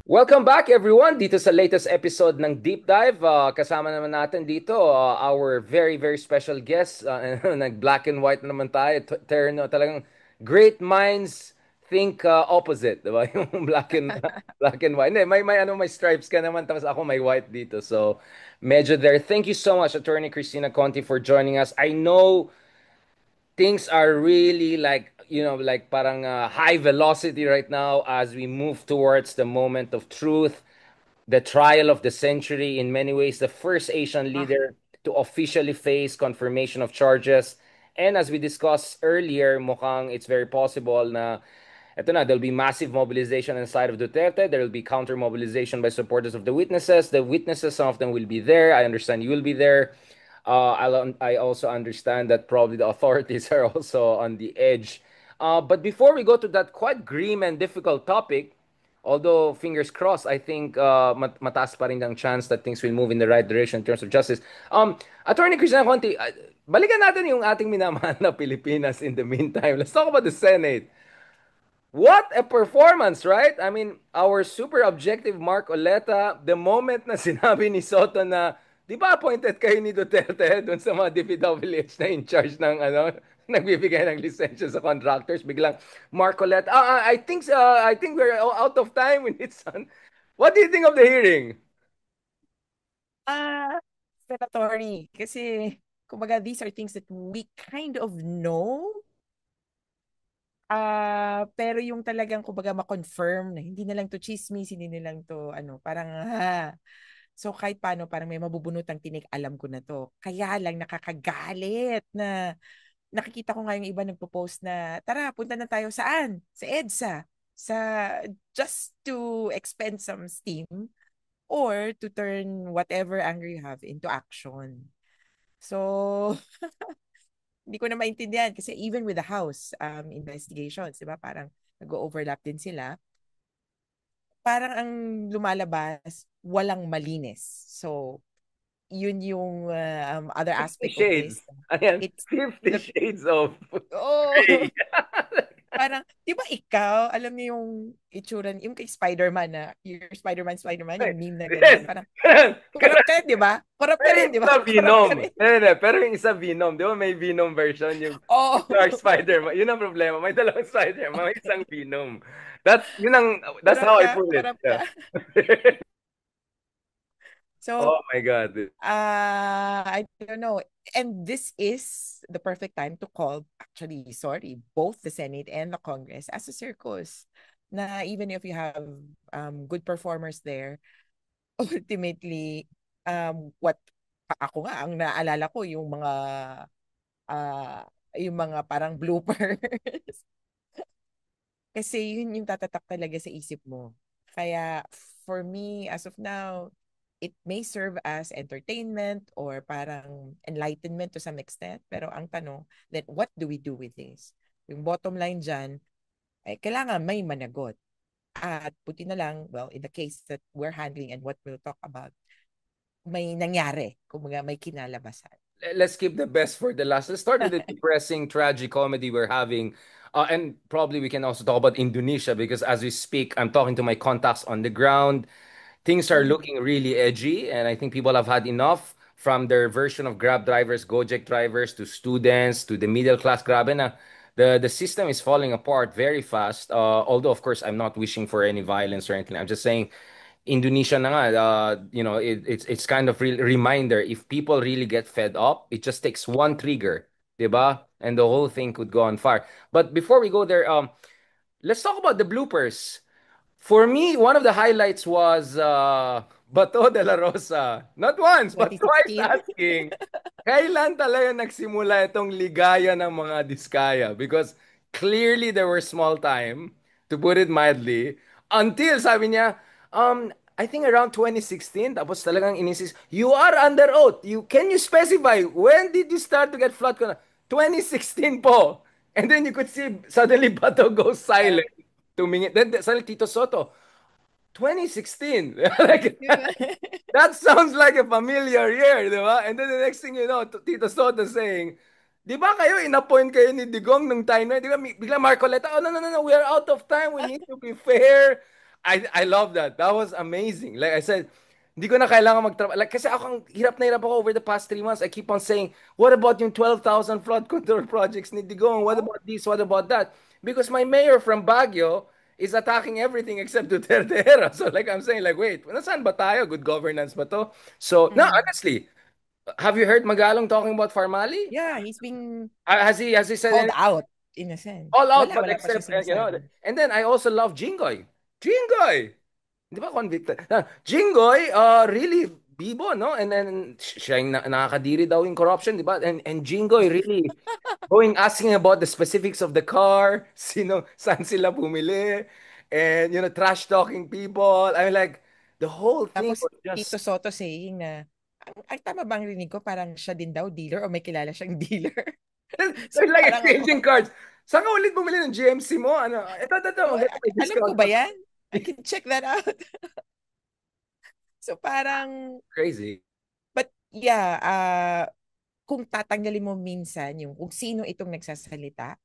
Welcome back everyone dito sa latest episode ng Deep Dive. Kasama naman natin dito our very very special guest. Nag black and white na naman tayo. Terno talagang great minds think opposite, 'di ba? Yung black and white. Hindi, may stripes ka naman tapos ako may white dito. So medyo there. Thank you so much Attorney Christina Conti for joining us. I know things are really like like parang high velocity right now as we move towards the moment of truth, the trial of the century, in many ways, the first Asian Ah, leader to officially face confirmation of charges. And as we discussed earlier, mukhang it's very possible na eto na, there'll be massive mobilization inside of Duterte. There will be counter mobilization by supporters of the witnesses. The witnesses, some of them will be there. I understand you will be there. I also understand that probably the authorities are also on the edge. But before we go to that quite grim and difficult topic, although fingers crossed, I think mataas pa rin ang chance that things will move in the right direction in terms of justice. Attorney Christian Conti, balikan natin yung ating minamahal na Pilipinas in the meantime. Let's talk about the Senate. What a performance, right? I mean, our super objective Mark Oleta, the moment na sinabi ni Soto na, di ba appointed kayo ni Duterte doon sa mga DPWH na in charge ng nagbibigay ng lisensya sa contractors, biglang Mark Oleta, I think we're out of time. We need some. What do you think of the hearing? ah, Revelatory. Kasi, kumbaga, these are things that we kind of know. Pero yung talagang, kumbaga, ma-confirm na hindi na lang to chismis, hindi na lang to, parang, ha. So, kahit paano, parang may mabubunotang tinik, alam ko na to. Kaya lang, nakakagalit na nakikita ko nga yung iba nagpo-post na, tara, punta na tayo saan? Sa EDSA. Sa, just to expend some steam or to turn whatever anger you have into action. So, hindi ko na maintindihan kasi even with the House investigations, di ba, parang nag-overlap din sila. Parang ang lumalabas, walang malinis. So, yun yung other 50 aspect of Shades. this. Ayan, It's 50 the, Shades of oh, Grey. parang, di ba ikaw, alam niyo yung itsura, yung kay Spider-Man na, yung Spider-Man, yung meme na Yes. ganyan. Parang, corrupt ka rin, di ba? Corrupt ka Pero rin, yung di ba? isa Corrupt ka Venom. rin. Hindi, pero yung isa Venom. Di ba may Venom version? Yung Oo. Dark Spider-Man. Yun ang problema. May dalawang Spider-Man. May isang Venom. That's how I put it. Corrupt Yeah. ka. So, Oh my God. I don't know. And this is the perfect time to call, actually, sorry, both the Senate and the Congress as a circus. Na even if you have good performers there, ultimately, what ako nga, ang naalala ko ah, yung mga parang bloopers. Kasi yun yung tatatak talaga sa isip mo. Kaya for me, as of now, it may serve as entertainment or parang enlightenment to some extent. Pero ang tanong, then what do we do with this? Yung bottom line dyan, ay kailangan may managot. At puti na lang, well, in the case that we're handling and what we'll talk about, may nangyari. Kumbaga, may kinalabasan. Let's keep the best for the last. Let's start with the depressing, tragic comedy we're having. And probably we can also talk about Indonesia because as we speak, I'm talking to my contacts on the ground. Things are Mm. looking really edgy, and I think people have had enough from their version of Grab drivers, Gojek drivers, to students, to the middle class. Grabe na. The system is falling apart very fast. Although, of course, I'm not wishing for any violence or anything. I'm just saying Indonesia na nga, it's kind of real reminder if people really get fed up, it just takes one trigger, 'di ba? And the whole thing could go on fire. But before we go there, let's talk about the bloopers. For me, one of the highlights was Bato de la Rosa. Not once, but twice 2016. asking, kailan talaga nagsimula itong ligaya ng mga Diskaya? Because clearly there were small time, to put it mildly, until sabi niya, I think around 2016, tapos talagang inisis, you are under oath. Can you specify, when did you start to get flood control? 2016 po. And then you could see suddenly Bato goes Parang, silent. Tumingin. Then suddenly Tito Soto, 2016. Like, di ba? that sounds like a familiar year, di ba? And then the next thing you know, Tito Soto saying, di ba kayo, inappoint kayo ni Digong nung time na, di ba, bigla Marcoleta, oh, no, no, no, no, we are out of time, we need to be fair. I love that. That was amazing. Like I said, hindi ko na kailangan magtrabaho. Like, kasi ako, ang hirap na hirap ako over the past 3 months. I keep on saying, what about yung 12,000 flood control projects ni Digong? What Oh, about this? What about that? Because my mayor from Baguio is attacking everything except Duterte era. So like I'm saying, like, wait, nasaan ba tayo? Good governance ba to? So, no, mm. honestly, have you heard Magalong talking about Farmali? Yeah, he's being Has he said called anything? out in a sense. All out, Wala, but wala pa siya except, sinasabi. and then I also love Jingoy. Jingoy! Di ba convicted? Jingoy, really bibo, no? And then siya yung nakakadiri daw yung corruption, di ba? And Jingoy really going asking about the specifics of the car, saan sila bumili, and, trash talking people. I mean, like, the whole thing Tapos was Tito just, Soto saying na, ang tama bang rinig ko, parang siya din daw dealer o may kilala siyang dealer. So they're like parang ako, exchanging cards. Saan ka ulit bumili ng GMC mo? Ano, ito, oh, maganda may alam ko discount ba pa. yan? I can check that out. So parang, Crazy. but yeah, kung tatanggalin mo minsan yung kung sino itong nagsasalita,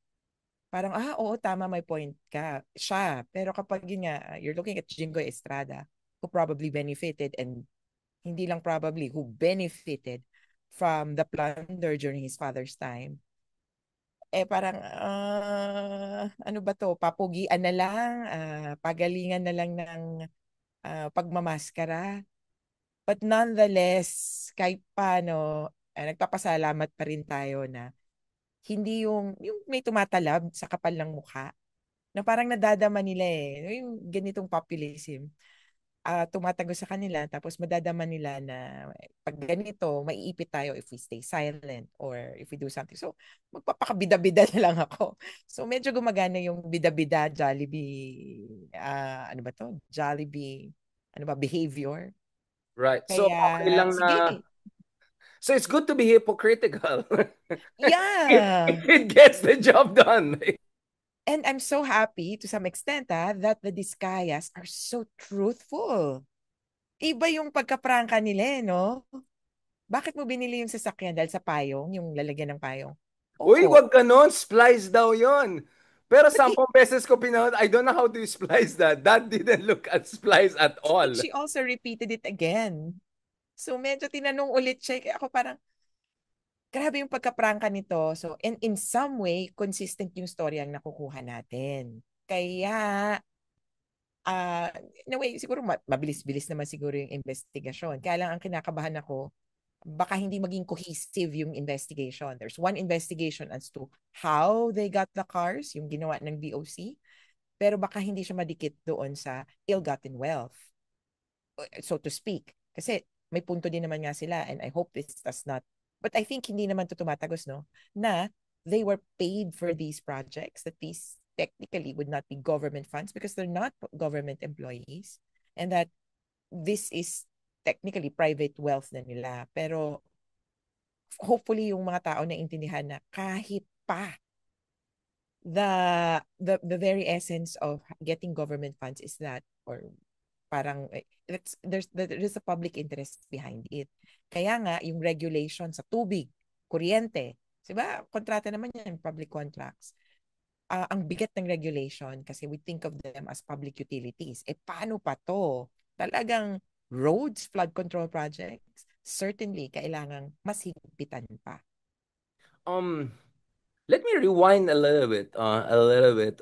parang, oo, tama, may point ka. Siya. Pero kapag yun nga, you're looking at Jingoy Estrada, who probably benefited and hindi lang probably, who benefited from the plunder during his father's time, parang, ano ba to, papugian na lang, pagalingan na lang ng pagmamaskara. But nonetheless, kahit paano, nagpapasalamat pa rin tayo na hindi yung may tumatalab sa kapal ng mukha na parang nadadama nila yung ganitong populism, tumatago sa kanila tapos madadama nila na pag ganito, maiipit tayo if we stay silent or if we do something. So, magpapakabida-bida na lang ako. So, medyo gumagana yung bida-bida, Jollibee, ano ba to? Jollibee, ano ba, behavior. Right. So, Kaya, okay lang na. sige. So, it's good to be hypocritical. Yeah. It gets the job done. And I'm so happy to some extent that the Discayas are so truthful. Iba yung pagkaprangka nila, no? Bakit mo binili yung sasakyan dahil sa payong, yung lalagyan ng payong? Uy, Opo. wag ganon. Splice daw yon. Pero But 10 beses ko pinanood, I don't know how to splice that. That didn't look at splice at but all. she also repeated it again. So medyo tinanong ulit siya. Kaya ako parang, grabe yung pagkaprangka nito. So, and in some way, consistent yung story ang nakukuha natin. Kaya, uh, in a way, siguro mabilis-bilis naman siguro yung investigation. Kaya lang ang kinakabahan ako, baka hindi maging cohesive yung investigation. There's one investigation as to how they got the cars, yung ginawa ng BOC, pero baka hindi siya madikit doon sa ill-gotten wealth, so to speak. Kasi may punto din naman nga sila and I hope this does not, but I think hindi naman to tumatagos, no? Na they were paid for these projects, that these technically would not be government funds because they're not government employees, and that this is technically private wealth na nila. Pero hopefully yung mga tao na intindihan na kahit pa the very essence of getting government funds is that, or parang there's a public interest behind it. Kaya nga yung regulation sa tubig, kuryente, 'di ba? Kontrata naman yan, public contracts. Ang bigat ng regulation kasi we think of them as public utilities. Paano pa to? Talagang roads, flood control projects, certainly kailangang mas higpitan pa. Um, Let me rewind a little bit. A little bit.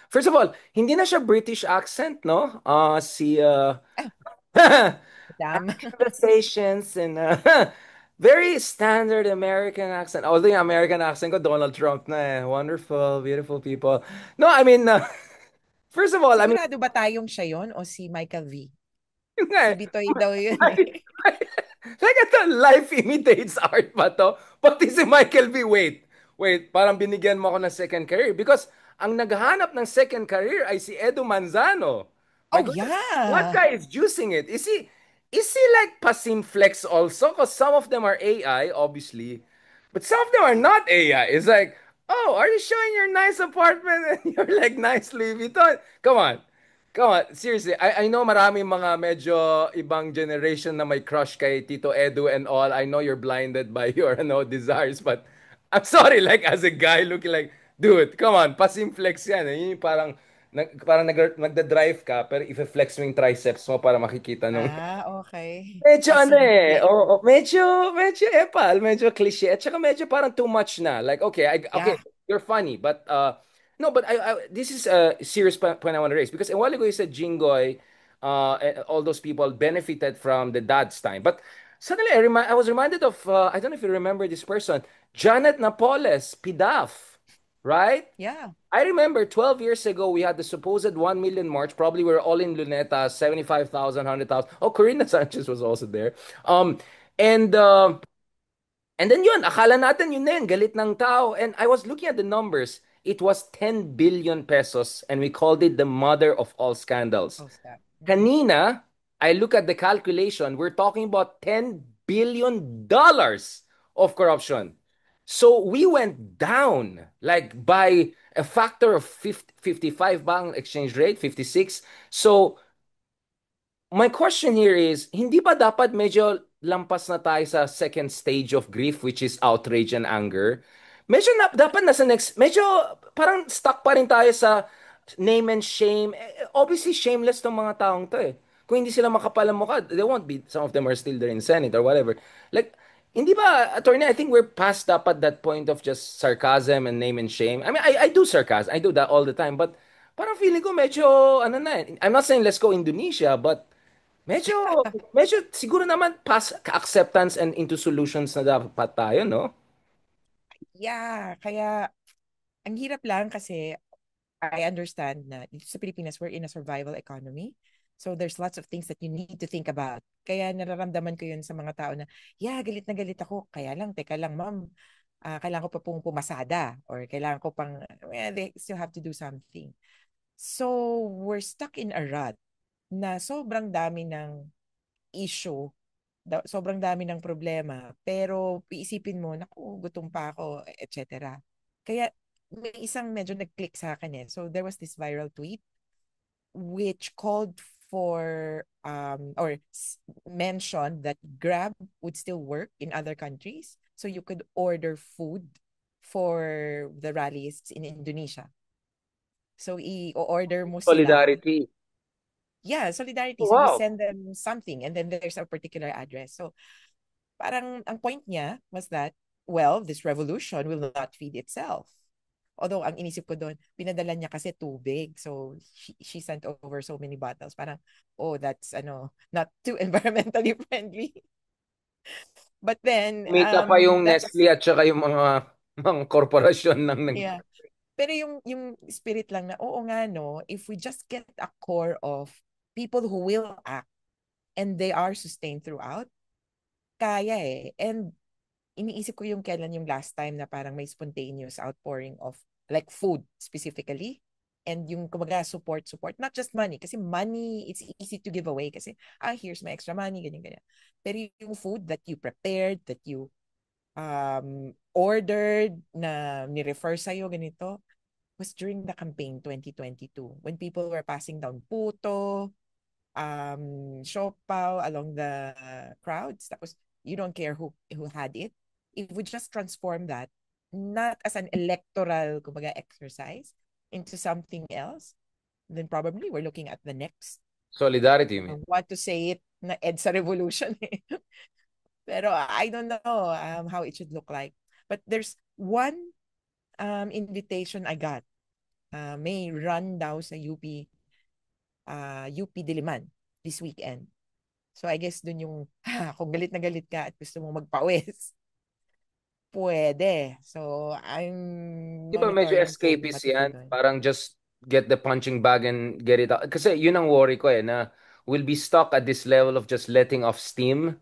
First of all, hindi na siya British accent, no? Si Ah, madam. conversations and very standard American accent. Although yung American accent ko, Donald Trump na eh. Wonderful, beautiful people. No, I mean, first of all, I mean, Sigurado ba tayong siya yon o si Michael V? yun nga Si eh. Bitoy daw yun Like, eh. like, ito, life imitates art ba to? Pati si Michael V. Wait, parang binigyan mo ako ng second career because ang naghahanap ng second career ay si Edu Manzano. My Oh goodness, that yeah. guy is juicing it. Is he like Pasim Flex also? Because some of them are AI, obviously, but some of them are not AI. It's like, oh, are you showing your nice apartment and you're like nice Louis Vuitton? Come on. Come on, seriously, I know maraming mga medyo ibang generation na may crush kay Tito Edu and all. I know you're blinded by your desires, but I'm sorry, like as a guy looking like, dude, come on, Pasim Flex yan. Yun yung parang Parang magda-drive ka, pero i-flex mo yung triceps mo para makikita nung Okay. medyo ano eh, Pasimple. medyo epal, medyo cliche, at saka medyo parang too much na. Like, okay, okay, Yeah, you're funny, but no, but this is a serious point I want to raise because a while ago you said Jingoy, and all those people benefited from the dad's time, but suddenly I was reminded of I don't know if you remember this person, Janet Napoles, PDAF, right? yeah, I remember 12 years ago, we had the supposed 1 million march. Probably we were all in Luneta, 75,000, 100,000. Oh, Corina Sanchez was also there. Um, and and then yun, akala natin yun na yun, galit ng tao. And I was looking at the numbers. It was 10 billion pesos and we called it the mother of all scandals. post that. Kanina, I look at the calculation, we're talking about $10 billion of corruption. So we went down like by a factor of 50, 55 bang exchange rate, 56. So my question here is, hindi ba dapat medyo lampas na tayo sa second stage of grief, which is outrage and anger? Medyo dapat nasa next, medyo parang stuck pa rin tayo sa name and shame. Obviously, shameless tong mga taong to eh. Kung hindi sila makapal ang mukha, they won't be, some of them are still there in Senate or whatever. Like, hindi ba, attorney, I think we're past dapat that point of just sarcasm and name and shame. I mean, I do sarcasm. I do that all the time. But parang feeling ko medyo, ano na eh. I'm not saying let's go Indonesia, but medyo, medyo siguro naman past acceptance and into solutions na dapat tayo, no? Yeah, kaya ang hirap lang kasi I understand na dito sa Pilipinas, we're in a survival economy. So there's lots of things that you need to think about. Kaya nararamdaman ko yun sa mga tao na, yeah, galit na galit ako. Kaya lang, teka lang, ma'am, kailangan ko pa pong pumasada or kailangan ko pang, well, they still have to do something. So we're stuck in a rut na sobrang dami ng issue, sobrang dami ng problema, pero iisipin mo, naku, gutom pa ako, etc. Kaya may isang medyo nag-click sa akin eh. So there was this viral tweet which called for or mentioned that Grab would still work in other countries. So you could order food for the rallies in Indonesia. So i-order mo sila. Solidarity. Yeah, solidarity. Oh, So you wow. send them something and then there's a particular address. So parang ang point niya was that, well, this revolution will not feed itself. Although, ang inisip ko doon, pinadala niya kasi tubig. So, she sent over so many bottles. Parang, oh, that's, not too environmentally friendly. But then, Kumita pa yung that's, Nestle at saka yung mga korporasyon ng yeah. Pero yung spirit lang na, oo nga, no, if we just get a core of people who will act and they are sustained throughout, kaya eh. And iniisip ko yung kailan yung last time na parang may spontaneous outpouring of like food specifically and yung kumbaga support not just money kasi money it's easy to give away kasi here's my extra money ganyan ganyan pero yung food that you prepared that you ordered na ni-refer sa'yo ganito was during the campaign 2022 when people were passing down puto siopaw along the crowds. Tapos, you don't care who had it. If we just transform that, not as an electoral kumbaga, exercise, into something else, then probably we're looking at the next. solidarity, I man. want to say it na EDSA revolution. Eh. Pero I don't know how it should look like. But there's one invitation I got. May run daw sa UP Diliman this weekend. So I guess dun yung kung galit na galit ka at gusto mong magpawis, pwede. So I'm Di ba medyo monitoring kung escapist matuloy yan? doon. Parang just get the punching bag and get it out. Kasi yun ang worry ko eh, na we'll be stuck at this level of just letting off steam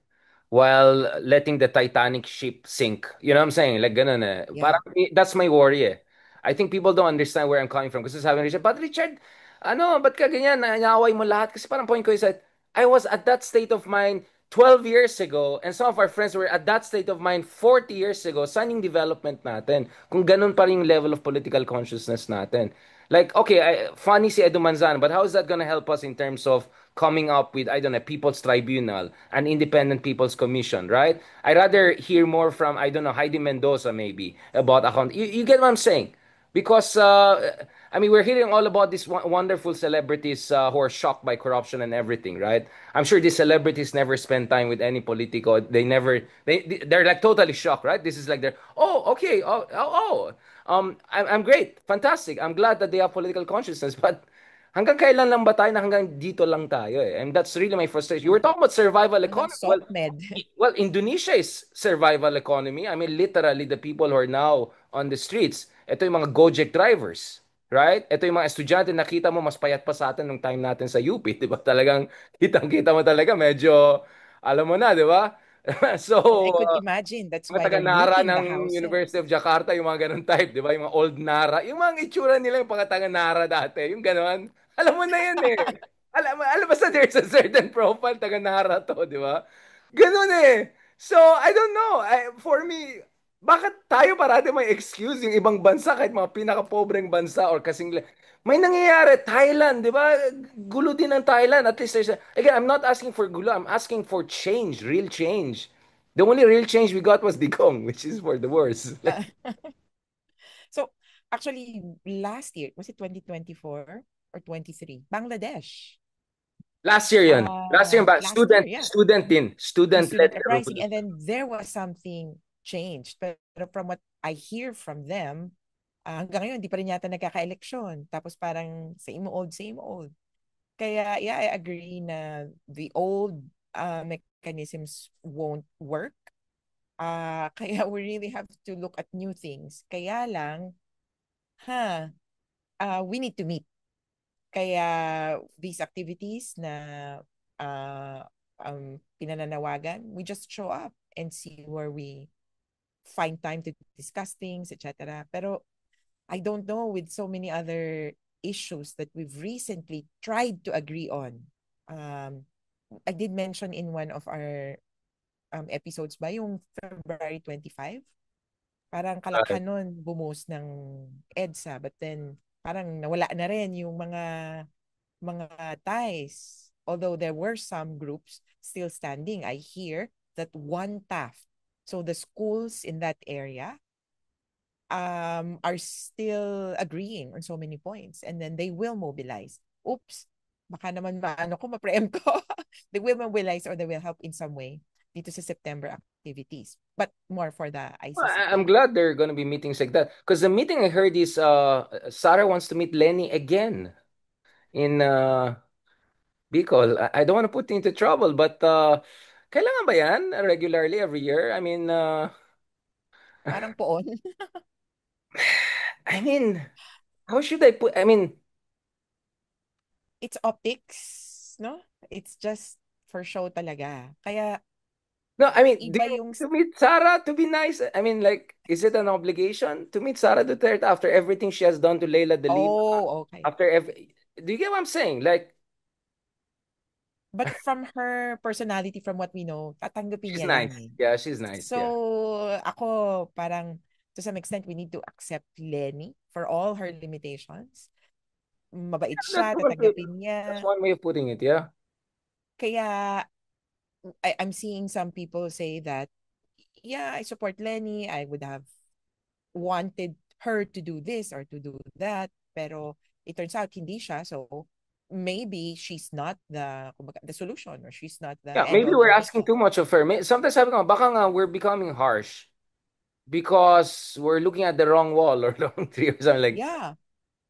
while letting the Titanic ship sink. You know what I'm saying? Like ganun eh. Yeah. Parang that's my worry eh. I think people don't understand where I'm coming from. Kasi sabi ni Richard, but Richard, ano, ba't ka ganyan? Naaway mo lahat? Kasi parang point ko is that I was at that state of mind 12 years ago and some of our friends were at that state of mind 40 years ago. Saan yung development natin? Kung ganun pa rin yung level of political consciousness natin. Like, okay, funny si Edu Manzano, but how is that gonna help us in terms of coming up with, I don't know, People's Tribunal, an independent People's Commission, right? I rather hear more from, I don't know, Heidi Mendoza maybe about account. You get what I'm saying? Because I mean, we're hearing all about these wonderful celebrities who are shocked by corruption and everything, right? I'm sure these celebrities never spend time with any politico. They never they're like totally shocked, right? This is like they're oh okay I'm great, fantastic. I'm glad that they have political consciousness, but hanggang kailan lang ba tayo na hanggang dito lang tayo eh? And that's really my frustration. You were talking about survival Hanggang economy. Well, SOCMED. Indonesia is survival economy. I mean, literally, the people who are now on the streets, ito yung mga Gojek drivers, right? Ito yung mga estudyante, nakita mo, mas payat pa sa atin nung time natin sa UP, di ba? Talagang, kitang-kita mo talaga, medyo, alam mo na, di ba? So, I could imagine. That's mga why taga they're Nara looting the ng University houses. of Jakarta, yung mga ganun type, di ba? Yung mga old Nara. Yung mga itsura nila, yung mga taga Nara dati, yung ganun. Alam mo na yan eh. Alam basta there's a certain profile, taga Nara to, di ba? Ganun eh. So, I don't know. For me, bakit tayo parati may excuse yung ibang bansa, kahit mga pinaka-pobreng bansa or kasing... May nangyayari, Thailand, di ba? Gulo din ang Thailand. At least again, I'm not asking for gulo. I'm asking for change, real change. The only real change we got was Digong, which is for the worst. Uh, so, actually, last year, was it 2024 or 23? Bangladesh. Last year yun. Last year ba? Last year, Student, yeah. student din. Yung Student-led student uprising. revolution. And then there was something changed. Pero from what I hear from them, hanggang ngayon, di pa rin yata nagkaka-eleksyon. Tapos parang same old, same old. Kaya, yeah, I agree na the old mechanisms won't work. Kaya we really have to look at new things. Kaya lang, we need to meet. Kaya these activities na pinananawagan, we just show up and see where we find time to discuss things, etc. Pero I don't know, with so many other issues that we've recently tried to agree on. I did mention in one of our episodes ba yung February 25? Parang Right. kalakhan nun bumuhos ng EDSA, but then parang nawala na rin yung mga ties. Although there were some groups still standing, I hear that one Taft, so the schools in that area, are still agreeing on so many points, and then they will mobilize. Oops, baka naman maano ko, ma-preempt ko. They will mobilize or they will help in some way dito sa September activities, but more for the Well, I'm ICC. glad there are going to be meetings like that. Because the meeting I heard is Sarah wants to meet Lenny again in Bicol. I don't want to put you into trouble, but kailangan ba yan regularly every year? I mean, Parang poon. I mean, how should I put? I mean, It's optics, no? It's just for show talaga. Kaya no, I mean, do iba you yung to meet Sarah to be nice? I mean, like, is it an obligation to meet Sarah Duterte after everything she has done to Leila de Lima? oh, okay. After every, do you get what I'm saying? Like, But from her personality, from what we know, tatanggapin she's niya lang nice. eh. Yeah, she's nice. So, Yeah. ako parang to some extent we need to accept Lenny for all her limitations. Mabait That's siya, one way, tatanggapin that's niya. one way of putting it. Yeah. Kaya I'm seeing some people say that, yeah, I support Lenny. I would have wanted her to do this or to do that. Pero it turns out hindi siya. So maybe she's not the solution, or she's not the Yeah, end maybe all we're and be asking all. too much of her. Sometimes sabi ko, baka nga we're becoming harsh because we're looking at the wrong wall or the wrong tree or something like. Yeah.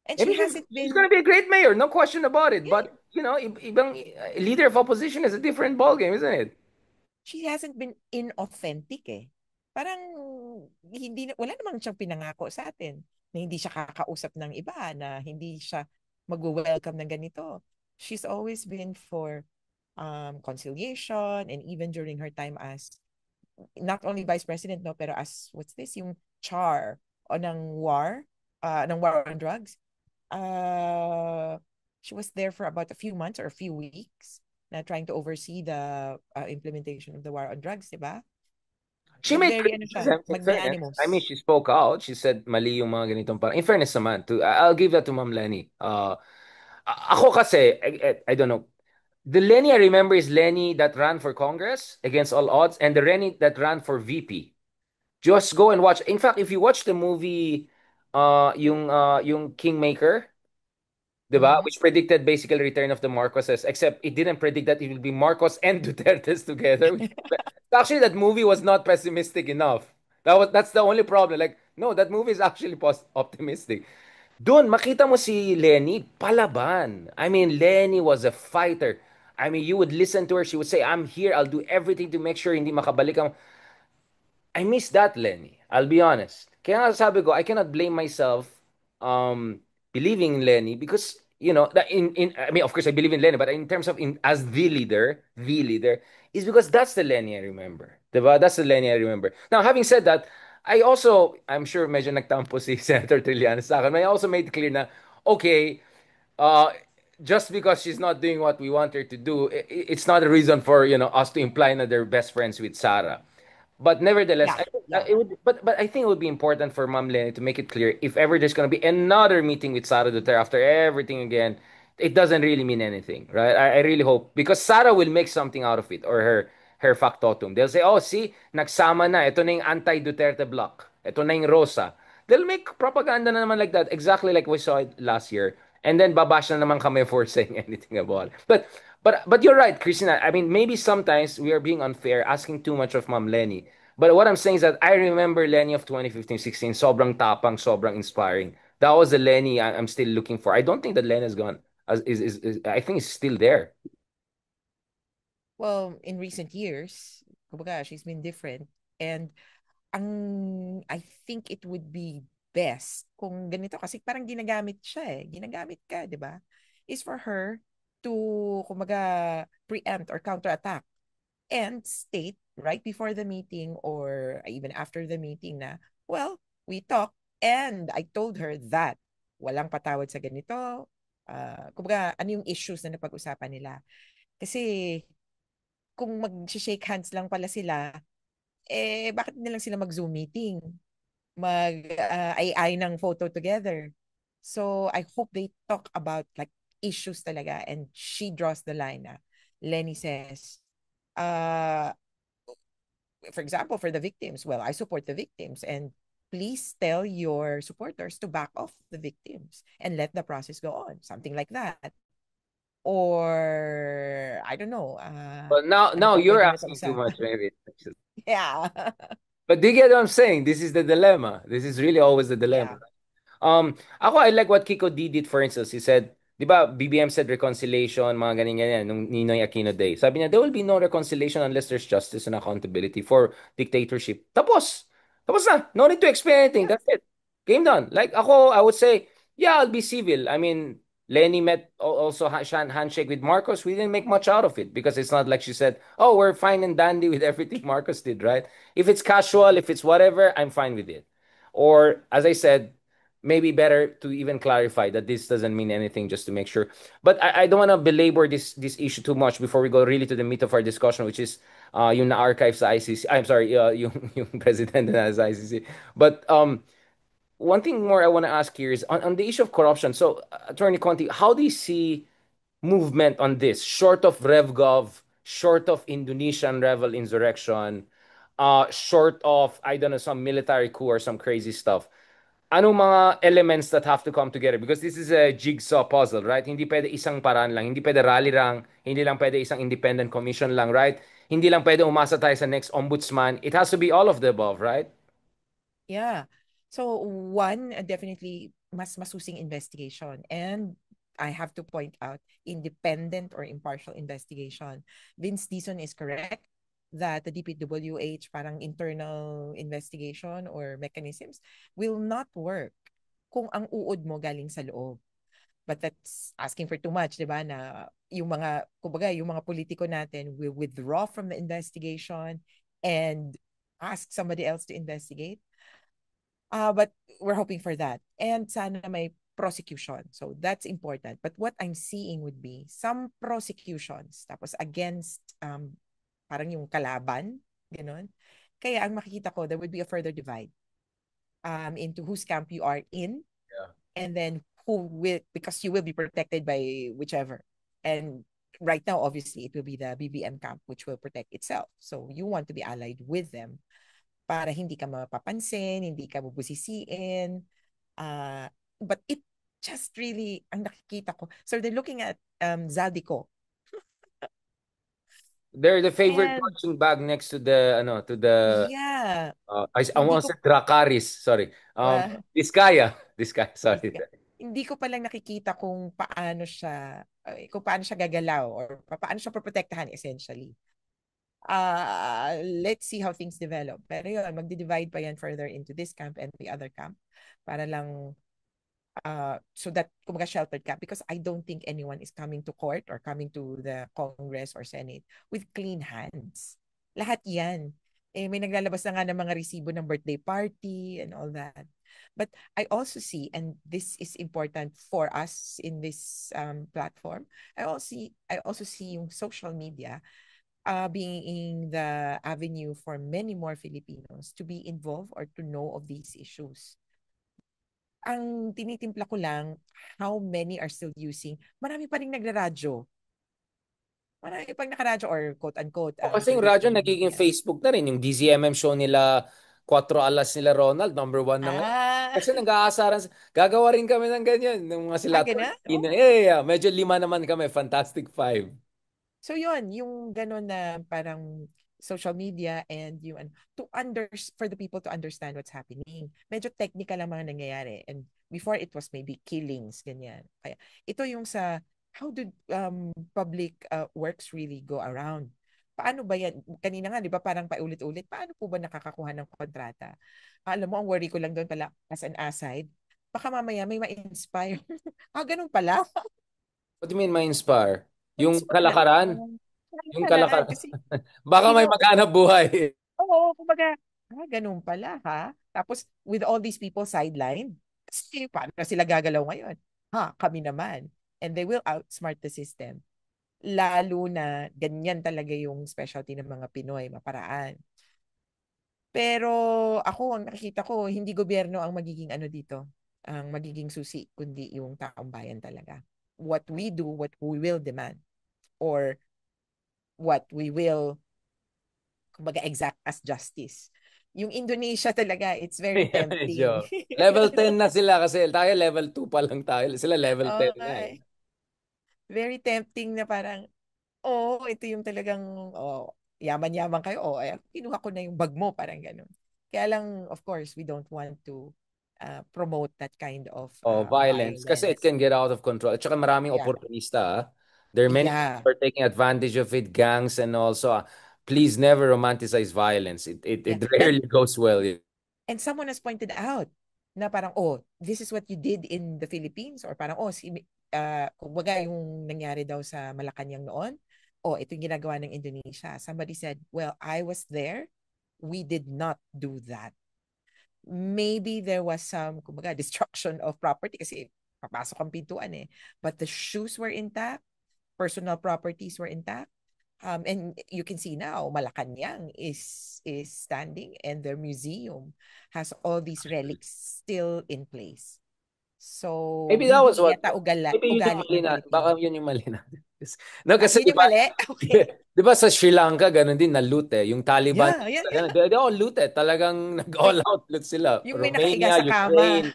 And she Maybe hasn't she's gonna been, be a great mayor, no question about it. yeah, But ibang leader of opposition is a different ballgame, isn't it? she hasn't been inauthentic eh. Parang wala namang siyang pinangako sa atin na hindi siya kakausap ng iba, na hindi siya mag-welcome ng ganito. She's always been for conciliation, and even during her time as not only vice president, no, pero as what's this, yung char o ng war on drugs. She was there for about a few months or a few weeks na trying to oversee the implementation of the war on drugs, di ba? She made Very ano siya, criticisms, in fairness. I mean, magnanimous. she spoke out. She said, mali yung mga ganitong parang. In fairness naman, I'll give that to Ma'am Lenny. Ako kasi, I don't know. The Lenny I remember is Lenny that ran for Congress against all odds, and the Lenny that ran for VP. Just go and watch. In fact, if you watch the movie yung Kingmaker, 'di ba? Mhm. Which predicted basically return of the Marcoses, except it didn't predict that it will be Marcos and Duterte's together. Actually, that movie was not pessimistic enough. That's the only problem. Like, no, that movie is actually optimistic. Doon, makita mo si Lenny, palaban. I mean, Lenny was a fighter. I mean, you would listen to her, she would say, I'm here, I'll do everything to make sure hindi makabalik ang I miss that, Lenny. I'll be honest. Kaya nga sabi ko, I cannot blame myself believing in Lenny because, that in I mean, of course, I believe in Lenny, but in terms of as the leader, is because that's the Lenny I remember. Diba? That's the Lenny I remember. Now, having said that, I'm sure medyo nagtampo si Senator Trillanes sa akin, but I also made clear na, okay, uh, just because she's not doing what we want her to do, it's not a reason for, us to imply that they're best friends with Sarah. But nevertheless, Yeah, yeah. it would. But I think it would be important for Ma'am Lenny to make it clear if ever there's gonna be another meeting with Sara Duterte after everything again, it doesn't really mean anything, right? I really hope because Sara will make something out of it or her factotum. They'll say, oh, see, nagsama na. Ito na yung anti-Duterte block. Ito na yung Rosa. They'll make propaganda na naman like that, exactly like we saw it last year. And then babash na naman kami for saying anything about it. But you're right, Christina. I mean, maybe sometimes we are being unfair, asking too much of Ma'am Lenny. But what I'm saying is that I remember Lenny of 2015-16, sobrang tapang, sobrang inspiring. That was the Lenny I'm still looking for. I don't think that Lenny is gone. I think it's still there. Well, in recent years, kumbaga, she's been different. And I think it would be best kung ganito kasi parang ginagamit siya eh. Ginagamit ka, 'di ba? Is for her to kumbaga preempt or counterattack and state right before the meeting or even after the meeting na, well, we talked and I told her that walang patawad sa ganito. Kumbaga, ano yung issues na napag-usapan nila? Kasi kung mag-shake hands lang pala sila, eh, bakit nilang sila mag-Zoom meeting? Ay ng photo together. So, I hope they talk about like issues talaga and she draws the line na Lenny says, uh, for example, for the victims, well, I support the victims and please tell your supporters to back off the victims and let the process go on. Something like that. Or, I don't know, But now, ano now pa you're pwede asking too masausapan? much, maybe. Yeah. But do you get what I'm saying? This is the dilemma. This is really always the dilemma. Yeah. Ako, I like what Kiko D did, for instance. He said, di ba, BBM said reconciliation, mga ganyan-ganyan, nung Ninoy Aquino Day. Sabi niya, there will be no reconciliation unless there's justice and accountability for dictatorship. Tapos. Tapos na. No need to explain anything. Yeah. That's it. Game done. Like, ako, I would say, yeah, I'll be civil. I mean, Lenny met also handshake with Marcos. We didn't make much out of it because it's not like she said, oh, we're fine and dandy with everything Marcos did, right? If it's casual, if it's whatever, I'm fine with it. Or, as I said, maybe better to even clarify that this doesn't mean anything just to make sure. But I don't want to belabor this issue too much before we go really to the meat of our discussion, which is yung na-archive sa ICC. I'm sorry, yung president na sa ICC. But one thing more I want to ask here is on the issue of corruption. So, Attorney Conti, how do you see movement on this, short of RevGov, short of Indonesian rebel insurrection, short of, I don't know, some military coup or some crazy stuff? Anong mga elements that have to come together? Because this is a jigsaw puzzle, right? Hindi pwede isang paraan lang. Hindi pwede rally lang. Hindi lang pwede isang independent commission lang, right? Hindi lang pwede umasa tayo sa next ombudsman. It has to be all of the above, right? Yeah. So one, definitely mas masusing investigation. And I have to point out independent or impartial investigation. Vince Dizon is correct that the DPWH parang internal investigation or mechanisms will not work kung ang uod mo galing sa loob. But that's asking for too much, 'di ba? Na yung mga kumbaga, yung mga politiko natin will withdraw from the investigation and ask somebody else to investigate. But we're hoping for that. And sana may prosecution. So that's important. But what I'm seeing would be some prosecutions tapos against parang yung kalaban, ganun. Kaya ang makikita ko, there would be a further divide into whose camp you are in Yeah. and then who will, because you will be protected by whichever. And right now, obviously, it will be the BBM camp which will protect itself. So you want to be allied with them para hindi ka mapapansin, hindi ka bubusisiin. Uh, but it just really, ang nakikita ko. So they're looking at Zaldico. They're the favorite And punching bag next to the to the yeah, I hindi want to ko say Dracaris, sorry. pa, Vizcaya, sorry. hindi ko palang nakikita kung paano siya gagalaw or paano siya protektahan essentially. Let's see how things develop. Pero yun, magdi-divide pa yan further into this camp and the other camp para lang so that kumaga sheltered camp because I don't think anyone is coming to court or coming to the Congress or Senate with clean hands. Lahat yan. Eh, may naglalabas na nga ng mga resibo ng birthday party and all that. But I also see, and this is important for us in this platform, I also see yung social media being the avenue for many more Filipinos to be involved or to know of these issues. Ang tinitimpla ko lang, how many are still using, marami pa rin nagraradyo. Marami pang nakaradyo or quote-unquote Kasi yung radyo traditional nagiging media. Facebook na rin. Yung DZMM show nila, 4 Alas nila Ronald, number one na ngayon. Ah, Kasi nag-aasaran, gagawa rin kami ng ganyan. Ng mga sila, gana? yeah, Oh. yeah, yeah. Medyo 5 naman kami, Fantastic Five. So yun, yung gano'n na parang social media and yung for the people to understand what's happening. Medyo technical ang mga nangyayari. And before it was maybe killings, ganyan. Kaya ito yung sa how did public works really go around? Paano ba yan? Kanina nga, di ba, parang paulit-ulit, paano po ba nakakakuha ng kontrata? Alam mo, ang worry ko lang doon pala, as an aside, baka mamaya may ma-inspire. Ganun pala. What do you mean ma-inspire? Yung Ma-inspire lang. kalakaran? Yung Kailangan kalakaran. kasi Baka you may know, maghanap buhay. oo, kumbaga, ganun pala ha. Tapos with all these people sidelined, kasi paano sila gagalaw ngayon? Kami naman. And they will outsmart the system. Lalo na ganyan talaga yung specialty ng mga Pinoy, maparaan. Pero ako, ang nakikita ko, hindi gobyerno ang magiging ano dito, ang magiging susi, kundi yung taong bayan talaga. What we do, what we will demand, or what we will kumbaga exact as justice. Yung Indonesia talaga, it's very tempting. Medyo. Level 10 na sila kasi tayo level 2 pa lang tayo. Sila level 10 na eh. Okay. Very tempting na parang, ito yung talagang, yaman-yaman kayo. Kinuha ko na yung bag mo, parang ganun. Kaya lang, of course, we don't want to promote that kind of Oh, violence. Kasi it violence. can get out of control. At saka maraming Yeah. oportunista. There are many people Yeah. who are taking advantage of it, gangs and also. Please never romanticize violence. It Yeah. rarely goes well. And someone has pointed out na parang, this is what you did in the Philippines or parang, kumbaga yung nangyari daw sa Malacanang noon, ito yung ginagawa ng Indonesia. Somebody said, well, I was there. We did not do that. Maybe there was some, kumbaga, destruction of property kasi papasok ang pintuan eh. But the shoes were intact, personal properties were intact. And you can see now, Malacanang is standing and their museum has all these relics still in place. So, Maybe that was hindi what, yata maybe yun yung ugali mali ng na, baka Pilipino. yun yung mali natin. No, kasi Yun di yung ba, mali? Okay. di ba sa Sri Lanka, ganun din, na-loot eh. Yung Taliban, Yeah, yeah, ganun, yeah. they all loot eh. Talagang nag-all May, out loot sila. yung may nakaiga Romania, sa kama. Ukraine.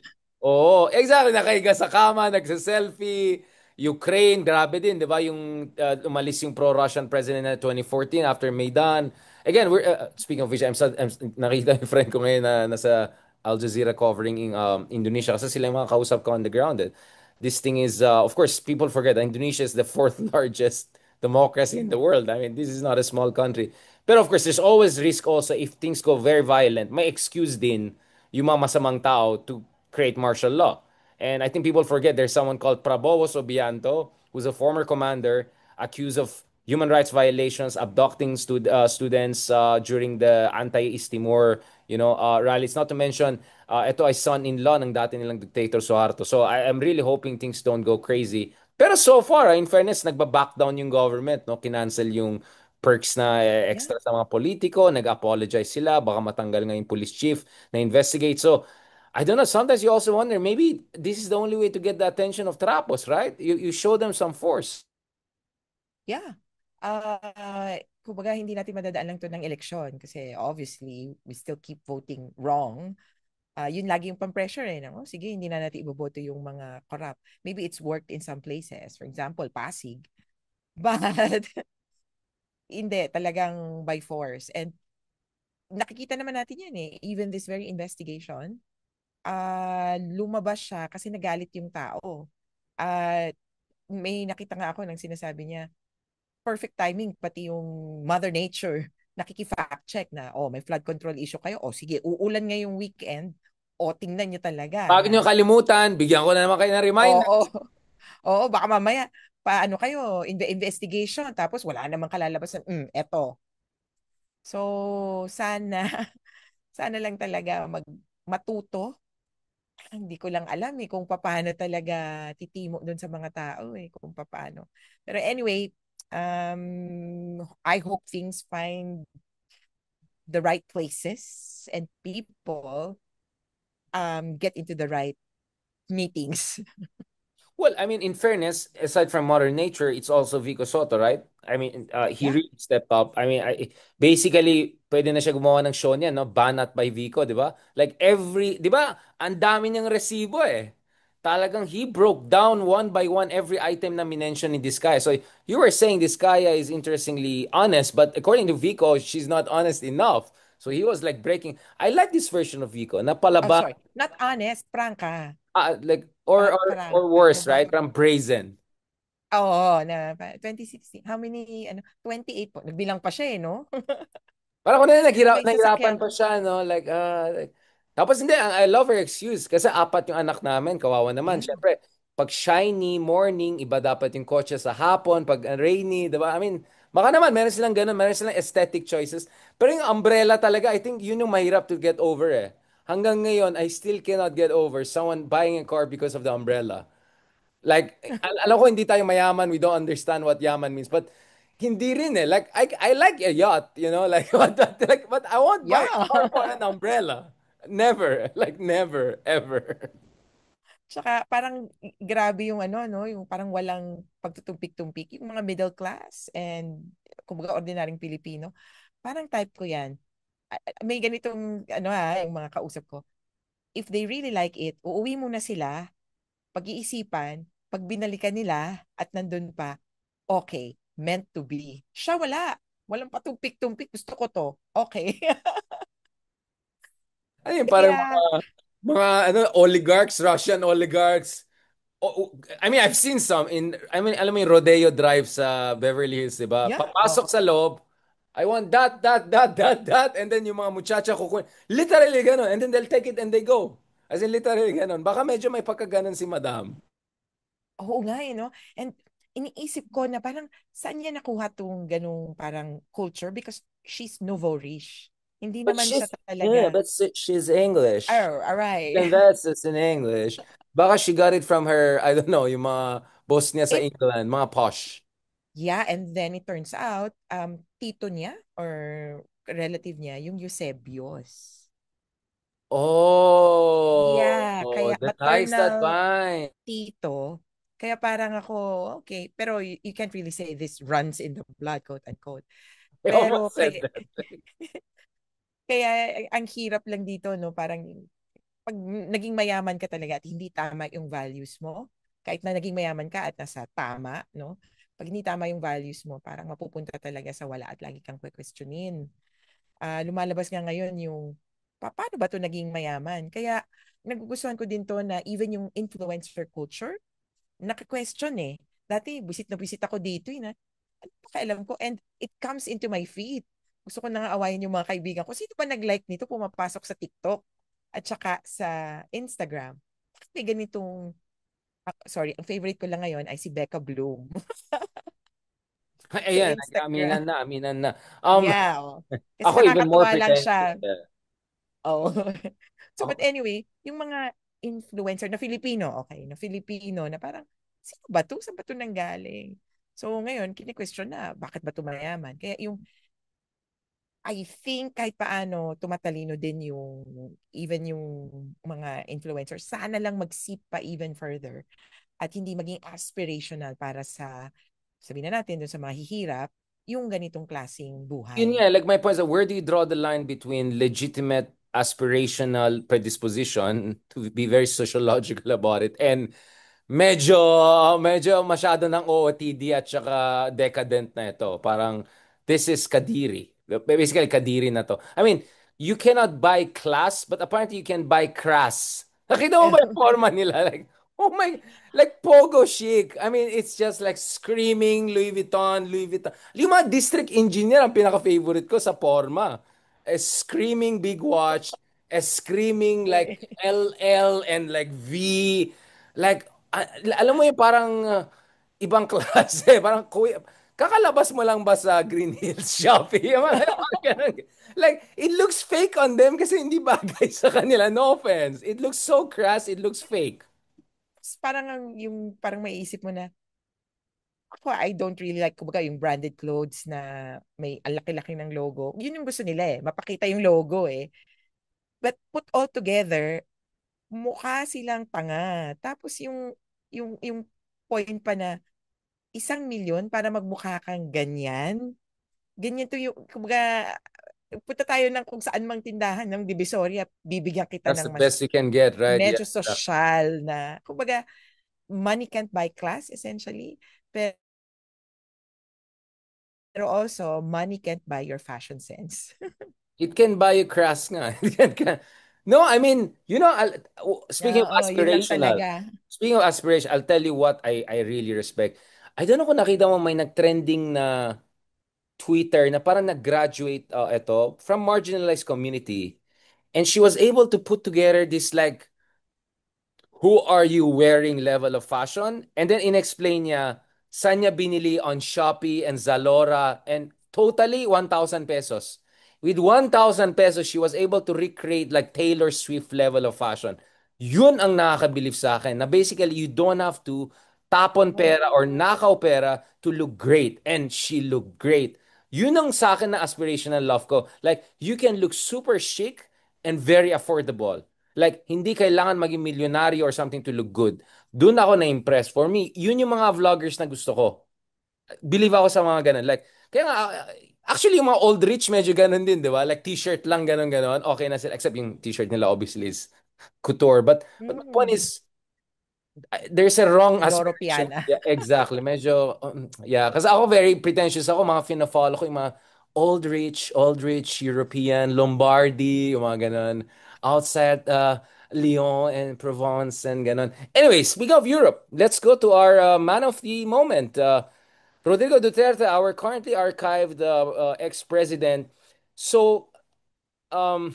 Oo, exactly. Nakahiga sa kama, nagsa-selfie. Ukraine, grabe din, di ba? Yung umalis yung pro-Russian president na 2014 after Maidan. Again, speaking of which, nakita yung friend ko ngayon na nasa Al Jazeera covering in Indonesia kasi sila yung mga kausap ko on the ground. This thing is, of course, people forget Indonesia is the fourth largest democracy in the world. I mean, this is not a small country. But of course, there's always risk also if things go very violent. May excuse din yung mga masamang tao to create martial law. And I think people forget there's someone called Prabowo Subianto, who's a former commander accused of human rights violations, abducting students during the anti-East Timor, rallies. Not to mention, ito ay son-in-law ng dati nilang dictator Suharto. So I am really hoping things don't go crazy. Pero so far, in fairness, nagba-back down yung government, no? Kinancel yung perks na Yeah, extra sa mga politiko, nag-apologize sila, baka matanggal nga yung police chief na investigate. So, I don't know, sometimes you also wonder, maybe this is the only way to get the attention of Trapos, right? You show them some force. yeah. Kumbaga, hindi natin madadaan lang to ng eleksyon kasi obviously, we still keep voting wrong. Yun lagi yung pang-pressure eh. No? Sige, hindi na natin iboboto yung mga corrupt. Maybe it's worked in some places. For example, Pasig. But hindi, talagang by force. And nakikita naman natin yan eh. Even this very investigation, lumabas siya kasi nagalit yung tao. At may nakita nga ako ng sinasabi niya, perfect timing, pati yung Mother Nature, nakiki-fact check na, oh, may flood control issue kayo. O sige, uulan ngayong weekend. O tingnan nyo talaga Bago na, nyo kalimutan, bigyan ko na naman kayo ng reminder. oo, oo, baka mamaya, paano kayo, investigation, tapos wala namang kalalabasan. Eto. So, sana, sana lang talaga matuto. Hindi ko lang alam eh kung paano talaga titimo doon sa mga tao eh kung paano. Pero anyway, I hope things find the right places and people get into the right meetings. Well, I mean, in fairness, aside from Modern Nature, it's also Vico Soto, right? I mean, he Yeah. really stepped up. I mean, basically, pwede na siya gumawa ng show niya, no? Banat by Vico, di ba? Like di ba? Ang dami niyang resibo eh. Talagang he broke down one by one every item na minention ni Diskaya. So you were saying Diskaya is interestingly honest, but according to Vico, she's not honest enough. So he was like breaking. I like this version of Vico. Oh, Napalaba, sorry. Not honest, prangka. like or Prangka. worse, right? Kumbaga, From brazen. oo, 2016. How many, 28 po. Nagbilang pa siya eh, no? Parang ako na May nahirapan sasakyan. pa siya, no? Tapos hindi, I love her excuse. Kasi apat yung anak namin, kawawa naman. Yeah. Siyempre, pag shiny, morning, iba dapat yung kotse sa hapon, pag rainy, diba? I mean, baka naman, meron silang ganun, meron silang aesthetic choices. Pero yung umbrella talaga, I think yun yung mahirap to get over eh. Hanggang ngayon, I still cannot get over someone buying a car because of the umbrella. Like, alam ko hindi tayo mayaman, we don't understand what yaman means, but hindi rin eh. Like, I like a yacht, you know, like, but I won't buy a Yeah. car for an umbrella. Never, like, never, ever. Tsaka parang grabe yung ano, no? Yung parang walang pagtutumpik-tumpik. Yung mga middle class and kumbaga ordinaryong Pilipino. Parang type ko yan. May ganitong, ano yung mga kausap ko. If they really like it, uuwi muna sila, pag-iisipan, pag binalikan nila at nandun pa, okay, meant to be. Siya wala. Walang patumpik-tumpik. Gusto ko to. Okay. Ano yun, parang Kaya, mga ano, oligarchs, Russian oligarchs. I mean, I've seen some alam mo yung Rodeo Drive sa Beverly Hills, di ba? yeah. Papasok sa loob, I want that, and then yung mga muchacha kukunin. Literally ganun, and then they'll take it and they go. As in, literally ganun. Baka medyo may pagkaganon si Madam. Oo nga eh, no? And iniisip ko na parang saan niya nakuha tong ganung parang culture because she's nouveau-riche. Hindi But naman siya she's, yeah, talaga, but she's English. oh, alright. And that's it's in English. Baka she got it from her, I don't know, yung mga boss niya sa It, England, mga posh. yeah, and then it turns out, tito niya or relative niya, yung Eusebius. Yeah, Oh, kaya the ties that maternal bind. tito. Kaya parang ako, okay, pero you can't really say this runs in the blood, quote unquote. I Pero almost said that. kaya ang hirap lang dito, no? Parang pag naging mayaman ka talaga at hindi tama yung values mo, kahit na naging mayaman ka at nasa tama, no? Pag hindi tama yung values mo, parang mapupunta talaga sa wala at lagi kang questionin. Lumalabas nga ngayon yung, paano ba to naging mayaman? Kaya nagugustuhan ko din to na even yung influencer culture, naka-question eh. Dati, busit na busit ako dito eh, na ano pa kailam ko? And it comes into my feed. Gusto ko na nga awayin yung mga kaibigan ko. Sino ba nag-like nito? Pumapasok sa TikTok at saka sa Instagram. Bakit may ganitong, sorry, ang favorite ko lang ngayon ay si Becca Bloom sa Ayan, Instagram. aminan na. Yeah. Oh. Kasi Ako even more nakakatuwa lang pretentious. siya. Oh. So, but Ako, anyway, yung mga influencer na Filipino, okay, na Filipino, na parang, sino ba to? Saan ba to nanggaling? So, ngayon, kini-question na, bakit ba tumayaman? Kaya yung, I think kahit paano, tumatalino din yung, even yung mga influencers, sana lang mag-sip pa even further at hindi maging aspirational para sa, sabihin na natin, dun sa mga hihirap, yung ganitong klasing yun buhay. nga, like my point is, where do you draw the line between legitimate aspirational predisposition to be very sociological about it. And medyo, medyo masyado ng OOTD at saka decadent na ito. Parang, this is Kadiri. Basically, Kadiri na to. I mean, you cannot buy class, but apparently you can buy crass. Nakita mo ba yung forma nila? Like, oh my, like pogo chic. I mean, it's just like screaming Louis Vuitton, Louis Vuitton. Yung mga district engineer ang pinaka-favorite ko sa forma. A screaming big watch, a screaming like LL and like V. Like, alam mo yung parang ibang klase. Parang, kakalabas mo lang ba sa Green Hills Shopee? Yung mga ganun. Like, it looks fake on them kasi hindi bagay sa kanila. No offense. It looks so crass, it looks fake. Parang yung parang maiisip mo na, ako, I don't really like, kumbaga, yung branded clothes na may ang laki-laki ng logo. Yun yung gusto nila eh. Mapakita yung logo eh. But put all together, mukha silang tanga. Tapos yung point pa na 1 milyon para magmukha kang ganyan. Ganyan to yung, kumbaga, punta tayo ng kung saan mang tindahan ng Divisoria, bibigyan kita That's the ng mas best you can get, right? Yeah. medyo social na, kumbaga, money can't buy class essentially. Pero also, money can't buy your fashion sense. It can buy you crass nga. No, I mean, speaking of Oo, yun lang aspirational, talaga. I'll tell you what I really respect. I don't know kung nakita mo may nag-trending na Twitter na parang nag-graduate ito from marginalized community. And she was able to put together this like who are you wearing level of fashion? And then inexplain niya, saan niya binili on Shopee and Zalora and totally 1,000 pesos. With 1,000 pesos, she was able to recreate like Taylor Swift level of fashion. Yun ang nakakabilib sa akin na basically you don't have to tapon pera or Oh. nakaw pera to look great. And she looked great. Yun ang sa akin na aspirational love ko. Like, you can look super chic and very affordable. Like, hindi kailangan maging milyonaryo or something to look good. Doon ako na-impress. For me, yun yung mga vloggers na gusto ko. Believe ako sa mga ganun. Like, kaya nga, actually, yung mga old rich, medyo ganun din, di ba? Like, t-shirt lang, ganun, ganun. Okay na sila. Except yung t-shirt nila, obviously, is couture. But my point Mm. is, there's a wrong Loro aspiration. Piana. Yeah, exactly. Medyo, yeah. Kasi ako very pretentious ako. Mga fina-follow ko yung mga old rich, European, Lombardy, yung mga ganun. Outside Lyon and Provence and ganun. Anyway, speaking of Europe, let's go to our man of the moment. Rodrigo Duterte, our currently archived ex-president. So, um,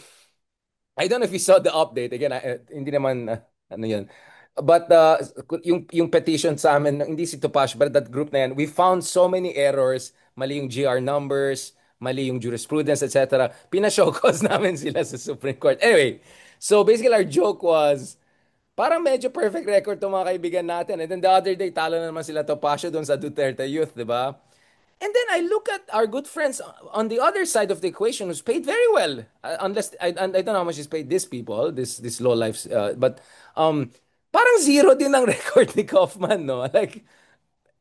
I don't know if you saw the update. Again, hindi naman, ano yun. But yung petition sa amin, hindi si Topash, but that group na yan, we found so many errors. Mali yung GR numbers, mali yung jurisprudence, etc. Pinashow cause namin sila sa Supreme Court. Anyway, so basically our joke was, parang medyo perfect record to mga kaibigan natin. And then the other day, talo na naman sila Topacio doon sa Duterte Youth, di ba? And then I look at our good friends on the other side of the equation who's paid very well. Unless I don't know how much is paid these people, this low lives, but parang zero din ang record ni Kaufman, no? Like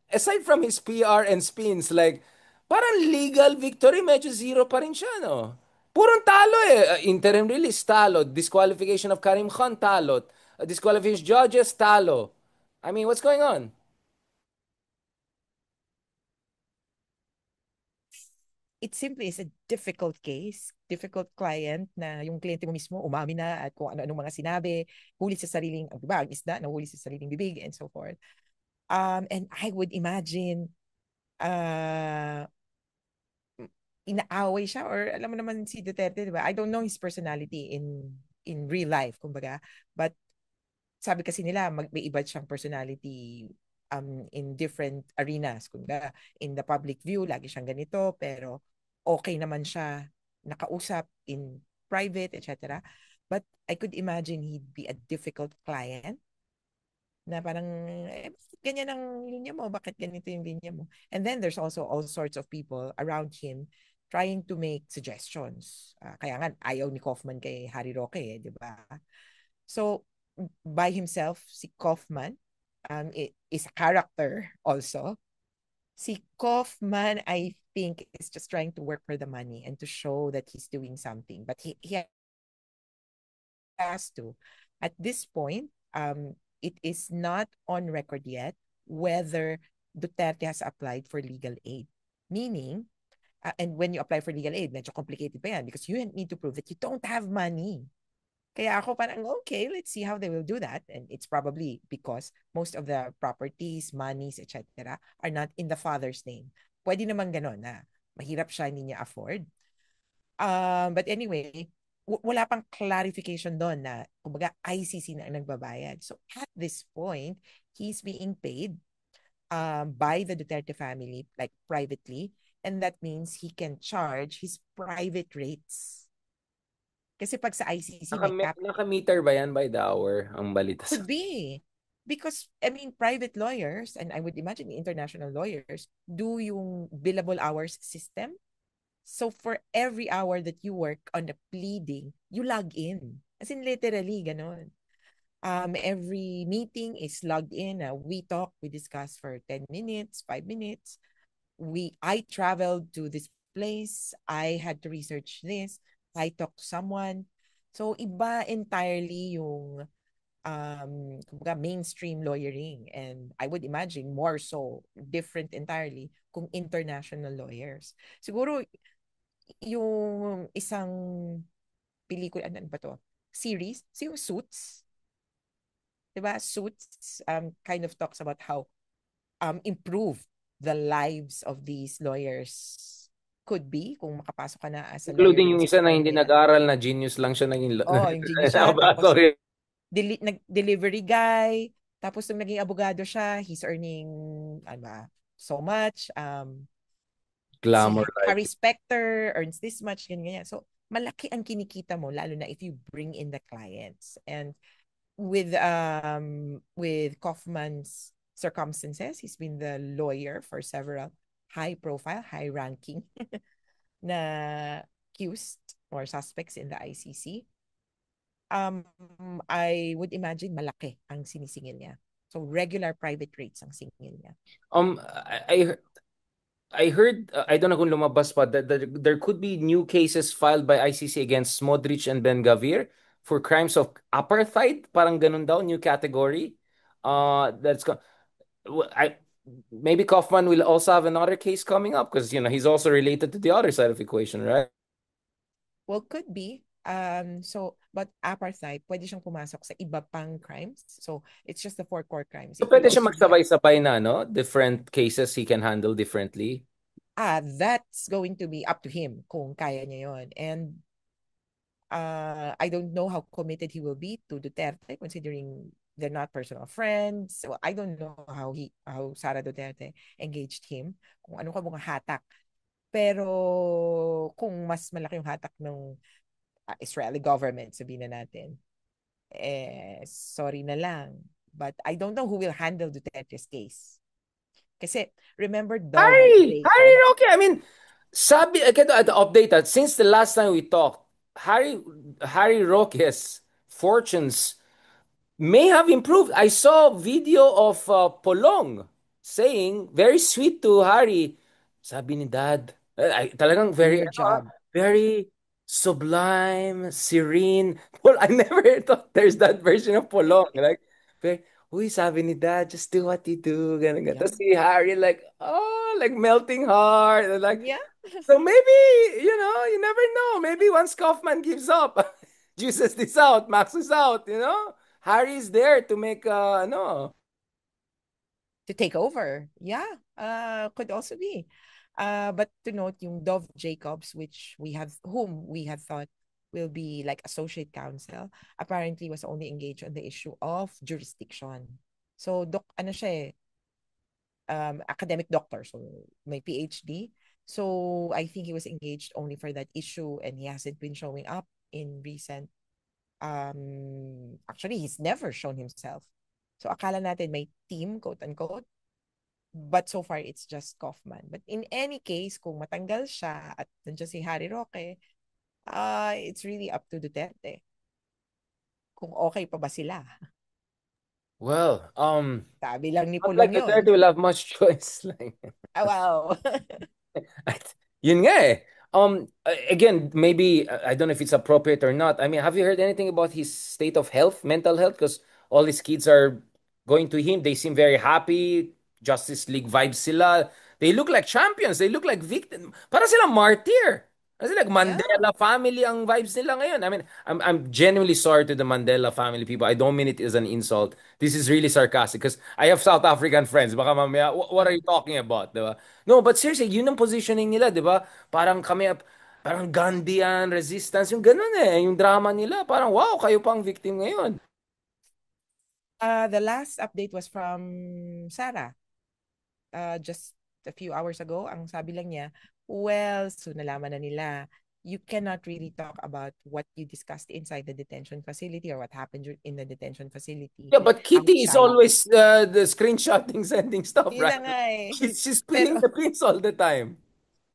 aside from his PR and spins, like parang legal victory medyo zero pa rin siya, no? Purong talo eh. Interim release talo, disqualification of Karim Khan talo, disqualification judges talo. I mean, what's going on? It simply is a difficult case, difficult client na yung kliyente mo mismo umamin na at kung ano-anong mga sinabi, huli sa sariling, di ba, ang isda na huli sa sariling bibig and so forth. And I would imagine, uh, inaaway siya or alam mo naman si Duterte, di ba? I don't know his personality in real life, kumbaga. But sabi kasi nila, may iba siyang personality in different arenas. Kumbaga, in the public view, lagi siyang ganito, pero okay naman siya nakausap in private, etc. But I could imagine he'd be a difficult client na parang, bakit ganyan ang linya mo? Bakit ganito yung linya mo? And then there's also all sorts of people around him trying to make suggestions. Kaya nga, ayaw ni Kaufman kay Harry Roque, di ba? So, by himself, si Kaufman is a character also. Si Kaufman, I think, is just trying to work for the money and to show that he's doing something. But he has to. At this point, it is not on record yet whether Duterte has applied for legal aid. Meaning, and when you apply for legal aid, medyo complicated pa yan because you need to prove that you don't have money. Kaya ako parang, okay, let's see how they will do that. And it's probably because most of the properties, monies, etc. are not in the father's name. Pwede naman ganon na mahirap siya, hindi niya afford. But anyway, wala pang clarification doon na, kumbaga, ICC na ang nagbabayad. So at this point, he's being paid by the Duterte family, like privately, and that means he can charge his private rates. Kasi pag sa ICC may cap. Naka-meter ba yan by the hour ang balita sa... Could be. Because, I mean, private lawyers, and I would imagine international lawyers, do yung billable hours system. So for every hour that you work on the pleading, you log in. As in literally, ganon. Every meeting is logged in. We talk, we discuss for 10 minutes, 5 minutes. I traveled to this place. I had to research this. I talked to someone. So iba entirely yung mainstream lawyering, and I would imagine more so different entirely kung international lawyers. Siguro yung isang pelikula, ano ba to? Series, yung Suits. Diba? Suits kind of talks about how improved the lives of these lawyers could be kung makapasok ka na as a lawyer Including dun yung sa isa na hindi California. nag-aral na genius lang siya naging... Oh, yung genius siya. Tapos Sorry. delivery guy. Tapos nung naging abogado siya, he's earning ano ba, so much. Si Glamour Harry life. Specter earns this much, ganyan, ganyan. So, malaki ang kinikita mo, lalo na if you bring in the clients. And with Kaufman's circumstances, he's been the lawyer for several high-profile, high-ranking na accused or suspects in the ICC. I would imagine malaki ang sinisingil niya. So regular private rates ang singil niya. I heard, I don't know kung lumabas pa, that there could be new cases filed by ICC against Modric and Ben-Gvir for crimes of apartheid. Parang ganun daw, new category. That's I maybe Kaufman will also have another case coming up because he's also related to the other side of the equation, right? Well, could be. But apartheid, pwede siyang pumasok sa iba pang crimes. So, it's just the four core crimes. So It could pwede siya also be, magsabay-sabay na, no? Different cases he can handle differently. that's going to be up to him kung kaya niya yon. And I don't know how committed he will be to Duterte considering they're not personal friends. So I don't know how Sara Duterte engaged him. Kung ano ka mga hatak. Pero kung mas malaki yung hatak ng Israeli government, sabihin na natin, sorry na lang. But I don't know who will handle Duterte's case. Kasi remember Dove Harry Jacobs? Roque, I mean, sabi, ito, update that since the last time we talked, Harry Roque's fortunes may have improved. I saw video of Polong saying, very sweet to Harry. Sabi ni Dad, talagang Do very, your job. very sublime, serene. Well, I never thought there's that version of Polong. Like, very, uy, sabi ni Dad, just do what you do. Ganun, ganun. Yeah. Tapos si Harry, like, oh, like melting heart. And like, Yeah. so maybe, you never know. Maybe once Kaufman gives up, juices this out, maxes out, Harry's there to make, no. To take over. Yeah. Could also be. But to note yung Dove Jacobs, whom we have thought will be like associate counsel, apparently was only engaged on the issue of jurisdiction. So, ano siya academic doctor, so may PhD. So, I think he was engaged only for that issue and he hasn't been showing up in recent, actually, he's never shown himself. So, akala natin may team, quote unquote, but so far it's just Kaufman. But in any case, kung matanggal siya at nandiyan si Harry Roque, it's really up to Duterte. Kung okay pa ba sila. Well, Sabi lang ni not Pulong like yun. Duterte will have much choice. Like, Wow. yun nga eh. Again, maybe I don't know if it's appropriate or not. I mean, have you heard anything about his state of health, mental health? Because all his kids are going to him. They seem very happy. Justice League vibes sila. They look like champions. They look like victim. Para sila martyr. Kasi like Yeah. Mandela family ang vibes nila ngayon. I mean, I'm genuinely sorry to the Mandela family people. I don't mean it as an insult. This is really sarcastic because I have South African friends. Baka mamaya, what are Uh, you talking about? Diba? No, but seriously, yun ang positioning nila, di ba? Parang kami, parang Gandhian, resistance, yung ganun eh. Yung drama nila, parang wow, kayo pang victim ngayon. the last update was from Sarah. Just a few hours ago, ang sabi lang niya, well, so nalaman na nila, you cannot really talk about what you discussed inside the detention facility or what happened in the detention facility Yeah, but Kitty is outside. always the screenshotting, sending stuff, Yun na right? nga eh. She's spilling Pero, the beans all the time.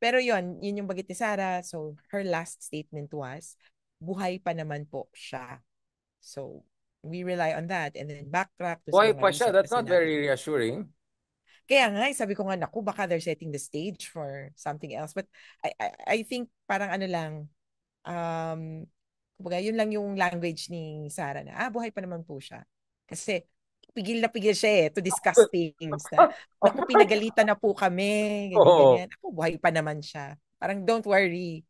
pero yun yung bagit ni Sarah. So, her last statement was, buhay pa naman po siya. So, we rely on that and then backtrack to sa Why mga pa siya? recent na That's not sinabi. very reassuring. Kaya nga, sabi ko nga, naku, baka they're setting the stage for something else. But I think parang ano lang, um, kumbaga, yun lang yung language ni Sarah na, buhay pa naman po siya. Kasi, pigil na pigil siya to discuss things na, naku, pinagalitan na po kami, Oo. ganyan-ganyan. Ako, buhay pa naman siya. Parang, don't worry,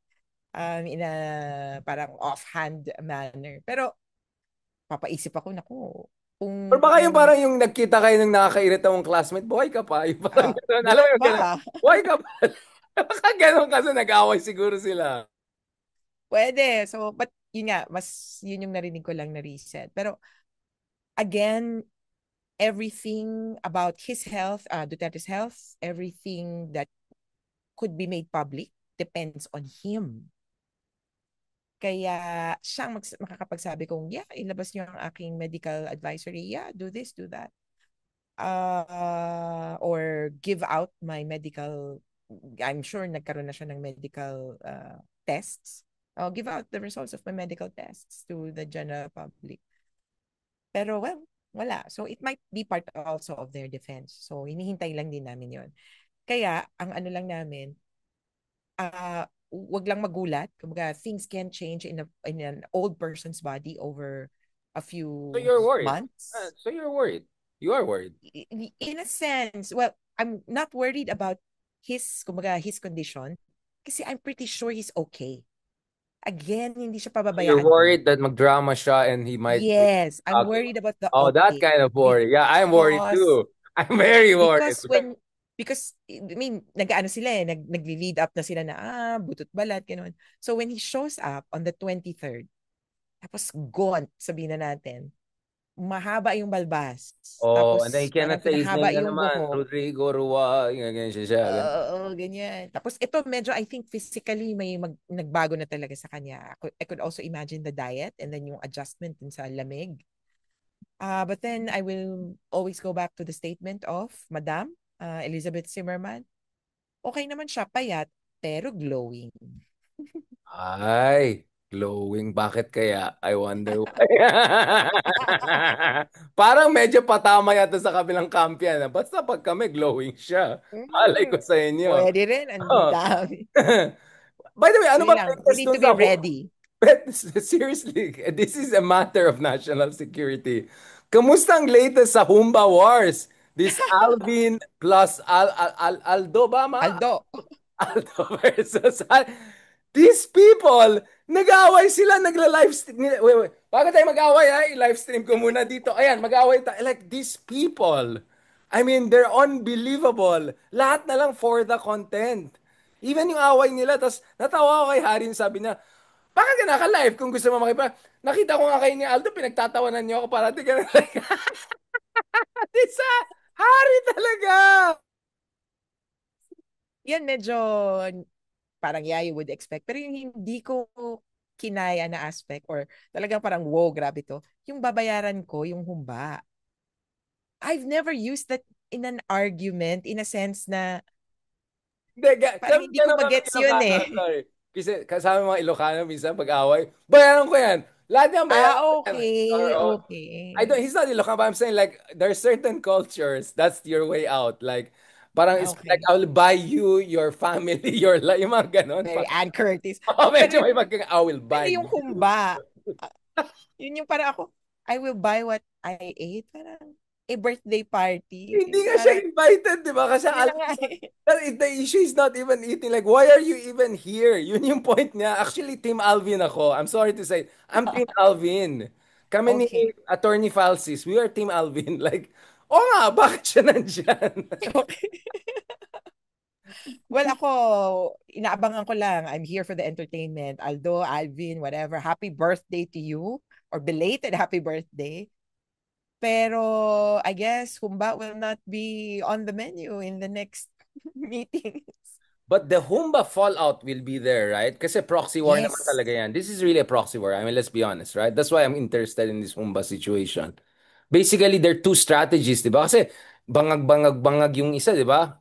in a parang offhand manner. Pero, papaisip ako, naku, Or kung, baka yung parang yung nagkita kayo ng nakakairita mong classmate, buhay ka pa. Yung parang gano'n. Alam mo buhay yung gano'n. pa. Buhay ka pa. Baka gano'n kasi nag-away siguro sila. Pwede. So, but yun nga, yun yung narinig ko lang na reset. Pero, again, everything about his health, Duterte's health, everything that could be made public depends on him. Kaya siyang makakapagsabi kong, yeah, ilabas niyo ang aking medical advisory. Yeah, do this, do that. Or give out my medical, I'm sure nagkaroon na siya ng medical tests. I'll give out the results of my medical tests to the general public. Pero well, wala. So it might be part also of their defense. So hinihintay lang din namin yon. Kaya ang ano lang namin, wag lang magulat. Kumbaga, things can change in an old person's body over a So few you're worried. months. So you're worried. You are worried. In a sense, well, I'm not worried about kumbaga, his condition kasi I'm pretty sure he's okay. Again, hindi siya So you're pababayaan to. worried that magdrama siya and he might. Yes, I'm Okay. worried about the Oh, that okay. kind of worry. Yeah, I'm worried Because too. I'm very worried. because when because I mean, nag-ano sila nagli-lead up na sila na butot balat ganun. So when he shows up on the 23rd, tapos gone, sabihin na natin, mahaba yung balbas. Oh, and then he Tapos parang cannot say his name pinahaba na yung naman. buhok. Rodrigo Rua. Ganyan siya. Ganun. Oo, ganyan. Tapos ito medyo I think physically may nagbago na talaga sa kanya. I could also imagine the diet and then yung adjustment dun sa lamig. But then I will always go back to the statement of Madam Elizabeth Zimmerman. Okay naman siya, payat, pero glowing. Ay, glowing. Bakit kaya? I wonder why. Parang medyo patama yata sa kabilang kampiyan. Basta pag kami, glowing siya. Malay ko Mm, sa inyo. pwede rin, ang Oh. dami. By the way, ano Yun ba lang, we latest need dun to be sa ready. But seriously, this is a matter of national security. Kamusta ang latest sa Humba Wars? This Alvin plus Aldo ba ma? Aldo, Aldo versus these people, nag-away sila, nagla-livestream. Wait. Bago tayo mag-away, i-livestream ko muna dito. Ayan, mag-away tayo. Like, these people, I mean, they're unbelievable. Lahat na lang for the content. Even yung away nila, tas natawa ko kay Harin, sabi niya, bakit ka naka-live kung gusto mo makipa? Nakita ko nga kayo ni Aldo, pinagtatawanan niyo ako para di ka na like, Tisa, Hari talaga! yan medyo parang yeah, you would expect. Pero yung hindi ko kinaya na aspect or talagang parang wow, grabe to. Yung babayaran ko, yung humba. I've never used that in an argument in a sense na Hindi, parang hindi ko ganun kami magets yun Ilocano, eh. sorry. Kasi kasama mga Ilocano, minsan pag-away, bayaran ko yan. Lahat yan, bayaran ko yan. Okay, I okay. don't, he's not Ilocano, but I'm saying like, there are certain cultures, that's your way out. Like, Parang it's like, Okay. I'll buy you, your family, your life. Yung mga ganon. Very Ann Curtis. Oh, Pero, medyo may pagka, I will pero buy yung you. humba, ah, yun yung parang ako, I will buy what I ate. Parang a birthday party. Hindi nga siya Parang, invited, di ba? Kasi yun na nga eh. the issue is not even eating. Like, why are you even here? Yun yung point niya. Actually, Team Alvin ako. I'm sorry to say. I'm Team Alvin. Kami ni Okay. Attorney Falsis, we are Team Alvin. Like, oh nga, bakit siya nandyan? Okay. Well, ako, inaabangan ko lang. I'm here for the entertainment. Aldo, Alvin, whatever. Happy birthday to you. Or belated happy birthday. Pero I guess Humba will not be on the menu in the next meetings. But the Humba fallout will be there, right? Kasi proxy war naman Yes. talaga yan. This is really a proxy war. I mean, let's be honest, right? That's why I'm interested in this Humba situation. Basically, there are two strategies, di ba? Kasi bangag-bangag-bangag yung isa, di ba?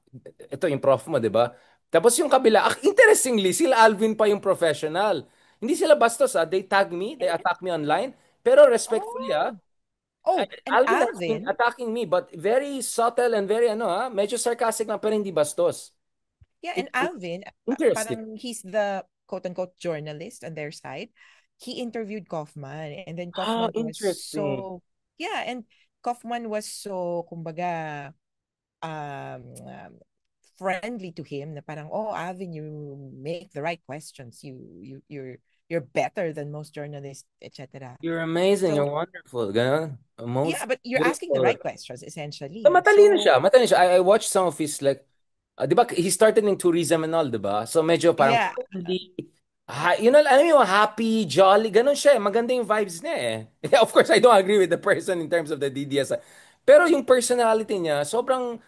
Ito yung prof mo, di ba? Tapos yung kabila, interestingly, sila Alvin pa yung professional. Hindi sila bastos, ah. They tag me, they attack me online. Pero respectfully, ah, Oh. Oh, and Alvin has been Alvin, attacking me, but very subtle and very, ano, ah, medyo sarcastic lang, pero hindi bastos. yeah, and It- Alvin, Interesting. parang he's the quote unquote journalist on their side. He interviewed Kaufman, and then Ah, Kaufman was interesting. so, yeah, and Kaufman was so, kumbaga, um, friendly to him na parang, oh, Alvin, you make the right questions. You're better than most journalists, etc. You're amazing. You're So, wonderful. Ganon. yeah, Most but you're asking the beautiful. right questions, essentially. Matalino So, siya. Matalino siya. I watched some of his like, di ba, he started in tourism and all, di ba? So medyo parang yeah, friendly. You know, alam mo yung happy, jolly, ganun siya eh. Maganda yung vibes niya eh. Of course, I don't agree with the person in terms of the DDS. Pero yung personality niya, sobrang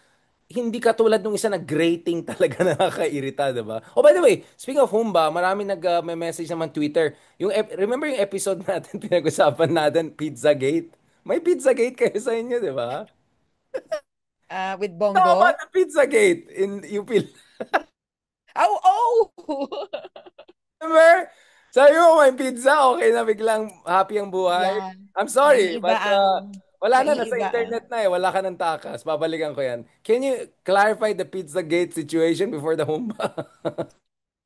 hindi katulad nung isa na grating talaga nakakairita, di ba? Oh, by the way, speaking of Humba, marami may message naman Twitter. Remember yung episode natin, pinag-usapan natin, Pizzagate? May Pizzagate kayo sa inyo, di ba? with How about Bongo. the Pizzagate in UP? Oh, oh! Remember? Sabi mo, may pizza, okay na biglang happy ang buhay. Yeah. I'm sorry, Naiiba but ang, wala na, nasa naiiba ang. internet na eh. Wala ka ng takas. Babalikan ko yan. Can you clarify the Pizzagate situation before the Humba?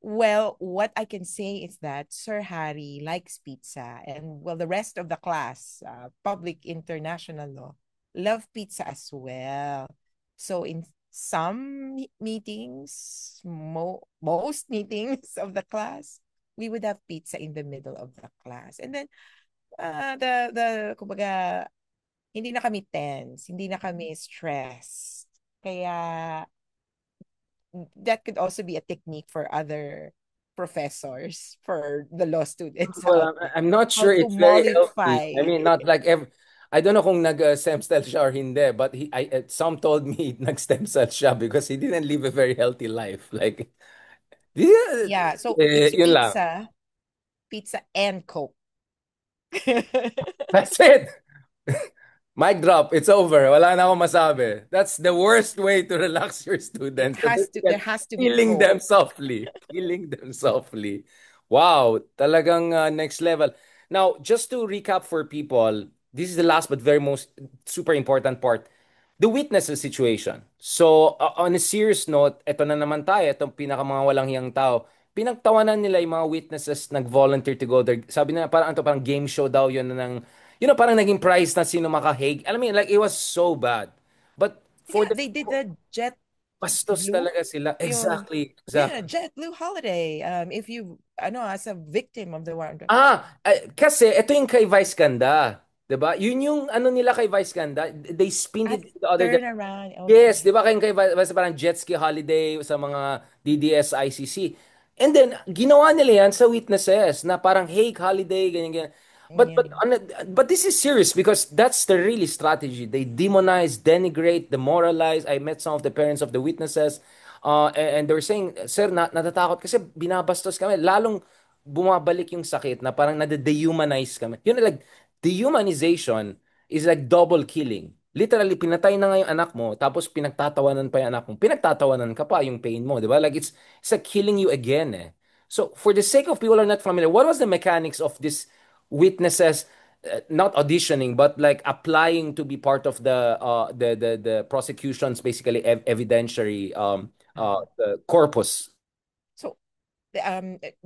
Well, what I can say is that Sir Harry likes pizza, and well, the rest of the class, public international law, love pizza as well. So in some meetings, most meetings of the class, we would have pizza in the middle of the class, and then the kumbaga, hindi na kami tense, hindi na kami stressed. Kaya that could also be a technique for other professors, for the law students Well, out there. I'm not How sure to it's very healthy. mollify. I mean, not like I don't know kung nag-stem cell siya or hindi, but some told me nag-stem cell siya because he didn't live a very healthy life. Like, yeah, Yeah, so it's yun lang. pizza, pizza and Coke. That's it. Mic drop. It's over. Wala na akong masabi. That's the worst way to relax your students. So There basically, has to be killing Coke. them softly. Killing them softly. Wow. Talagang next level. Now, just to recap for people, this is the last but very most super important part. The witnesses situation. So, on a serious note, eto na naman tayo, itong pinaka mga walang hiyang tao. Pinagtawanan nila yung mga witnesses nag-volunteer to go there. Sabi na parang ito parang game show daw yun na ng parang naging prize na sino makahig. Alam mo yun, like, it was so bad. But for Yeah, the they did the Jet bastos Blue. talaga sila. Yung, Exactly, yeah, exactly. Jet Blue Holiday. If you, ano, as a victim of the war. Kasi ito yung kay Vice Ganda. 'Di ba? Yun yung ano nila kay Vice Ganda. They spinned At it the other turn day. around. Yes, di Okay. ba kayong basta parang jet ski holiday sa mga DDS ICC. And then ginawa nila yan sa witnesses na parang hey holiday ganyan ganyan. Yeah. But this is serious because that's the really strategy. They demonize, denigrate, demoralize. I met some of the parents of the witnesses and they were saying, "Sir, natatakot kasi binabastos kami." Lalong bumabalik yung sakit na parang nade-dehumanize kami. Like dehumanization is like double killing. Literally, pinatay na nga yung anak mo, tapos pinagtatawanan pa yung anak mo. Pinagtatawanan ka pa yung pain mo, di ba? Like, it's like killing you again, eh. So, for the sake of people who are not familiar, what was the mechanics of this witnesses? not auditioning, but like applying to be part of the prosecution's basically evidentiary Uh-huh. corpus. So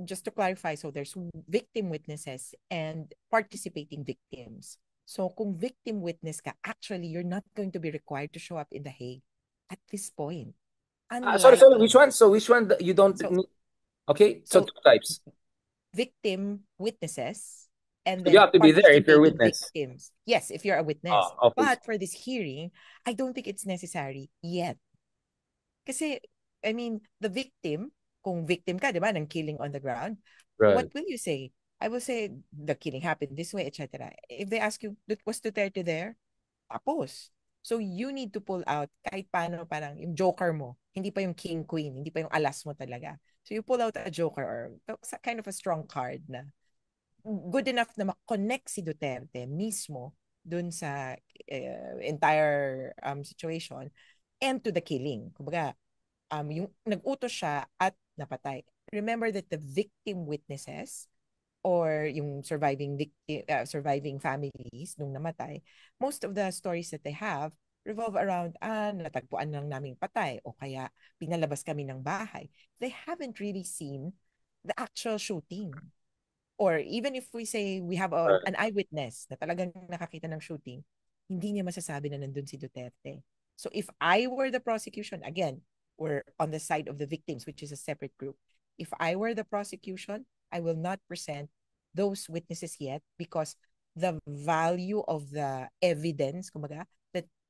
just to clarify, so there's victim witnesses and participating victims. So kung victim witness ka, actually, you're not going to be required to show up in The Hague at this point. Sorry, Unlike, which one? So which one you don't so, need? Okay, so so two types. victim witnesses and So you then have to be there if you're a participating witness. victims. Yes, if you're a witness. Okay. But for this hearing, I don't think it's necessary yet. Kasi, I mean, the victim, kung victim ka, di ba, ng killing on the ground, what Right. will you say? I will say, the killing happened this way, etc. If they ask you, was Duterte there? Tapos. So you need to pull out kahit paano parang yung joker mo, hindi pa yung king queen, hindi pa yung alas mo talaga. So you pull out a joker or kind of a strong card na good enough na ma-connect si Duterte mismo dun sa entire situation and to the killing. Kumbaga, yung nag-utos siya at napatay. Remember that the victim witnesses or yung surviving families nung namatay, most of the stories that they have revolve around, natagpuan lang naming patay o kaya pinalabas kami ng bahay. They haven't really seen the actual shooting. Or even if we say we have Right. an eyewitness na talagang nakakita ng shooting, hindi niya masasabi na nandun si Duterte. So if I were the prosecution, again, we're on the side of the victims, which is a separate group. If I were the prosecution, I will not present those witnesses yet because the value of the evidence, kumbaga,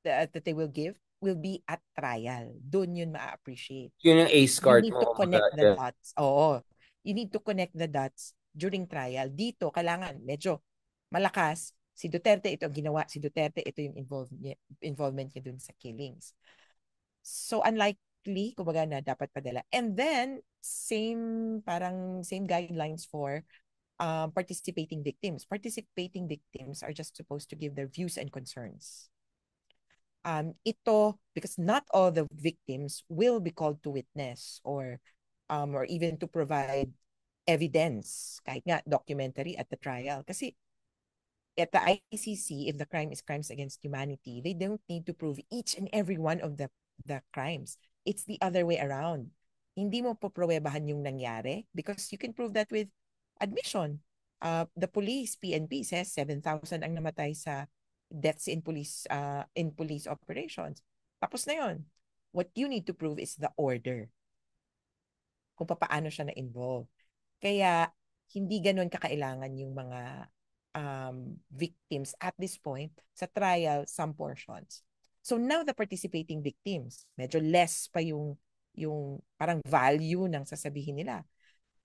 that they will be at trial. Doon yun ma-appreciate. Yun yung ace You card need mo, to kumbaga. connect the Yeah. dots. Oo. You need to connect the dots during trial. Dito, kailangan medyo malakas. Si Duterte, ito ang ginawa. Si Duterte, ito yung involvement niya dun sa killings. So, unlikely, kumbaga na dapat padala. And then, same guidelines for participating victims. Participating victims are just supposed to give their views and concerns. Ito, because not all the victims will be called to witness or even to provide evidence, kahit nga documentary at the trial. Kasi at the ICC, if the crime is crimes against humanity, they don't need to prove each and every one of the crimes. It's the other way around. Hindi mo popruwebahan yung nangyari because you can prove that with admission. The police, PNP, says 7,000 ang namatay sa deaths in police operations. Tapos na yon. What you need to prove is the order. Kung paano siya na-involve. Kaya hindi ganoon kakailangan yung mga victims at this point sa trial, some portions. So now the participating victims, medyo less pa yung parang value ng sasabihin nila.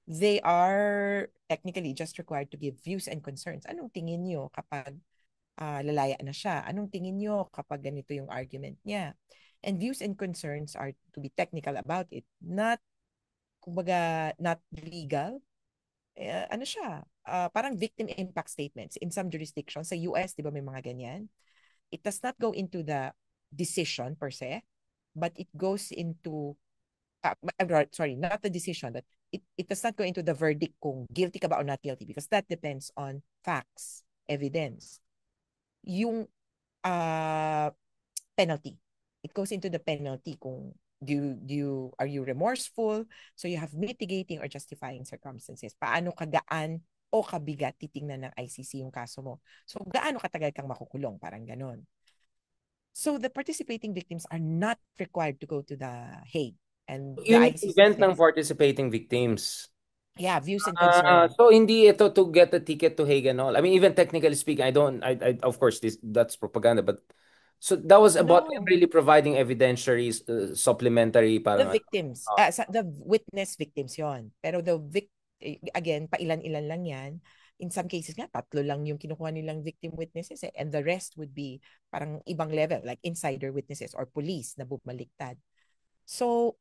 They are technically just required to give views and concerns. Anong tingin nyo kapag lalaya na siya? Anong tingin nyo kapag ganito yung argument niya? And views and concerns are to be technical about it, not kumbaga not legal. Ano siya? Parang victim impact statements in some jurisdictions. Sa US, di ba may mga ganyan? It does not go into the decision per se, but it goes into, sorry, not the decision, but it does not go into the verdict kung guilty ka ba or not guilty because that depends on facts, evidence. Yung penalty. It goes into the penalty kung are you remorseful? So you have mitigating or justifying circumstances. Paano kagaan o kabigat titingnan ng ICC yung kaso mo. So gaano katagal kang makukulong, parang ganon. So the participating victims are not required to go to the Hague. And the Yun yung ICC event ng says, participating victims. yeah, views and concern. So hindi ito to get a ticket to Hague and all. I mean, even technically speaking, I of course that's propaganda, but so that was about them No, really providing evidentiaries, supplementary, the parang victims, the witness victims yon. Pero again, pailan-ilan lang yan. In some cases nga, tatlo lang yung kinukuha nilang victim witnesses eh. And the rest would be parang ibang level, like insider witnesses or police na bumaliktad. So,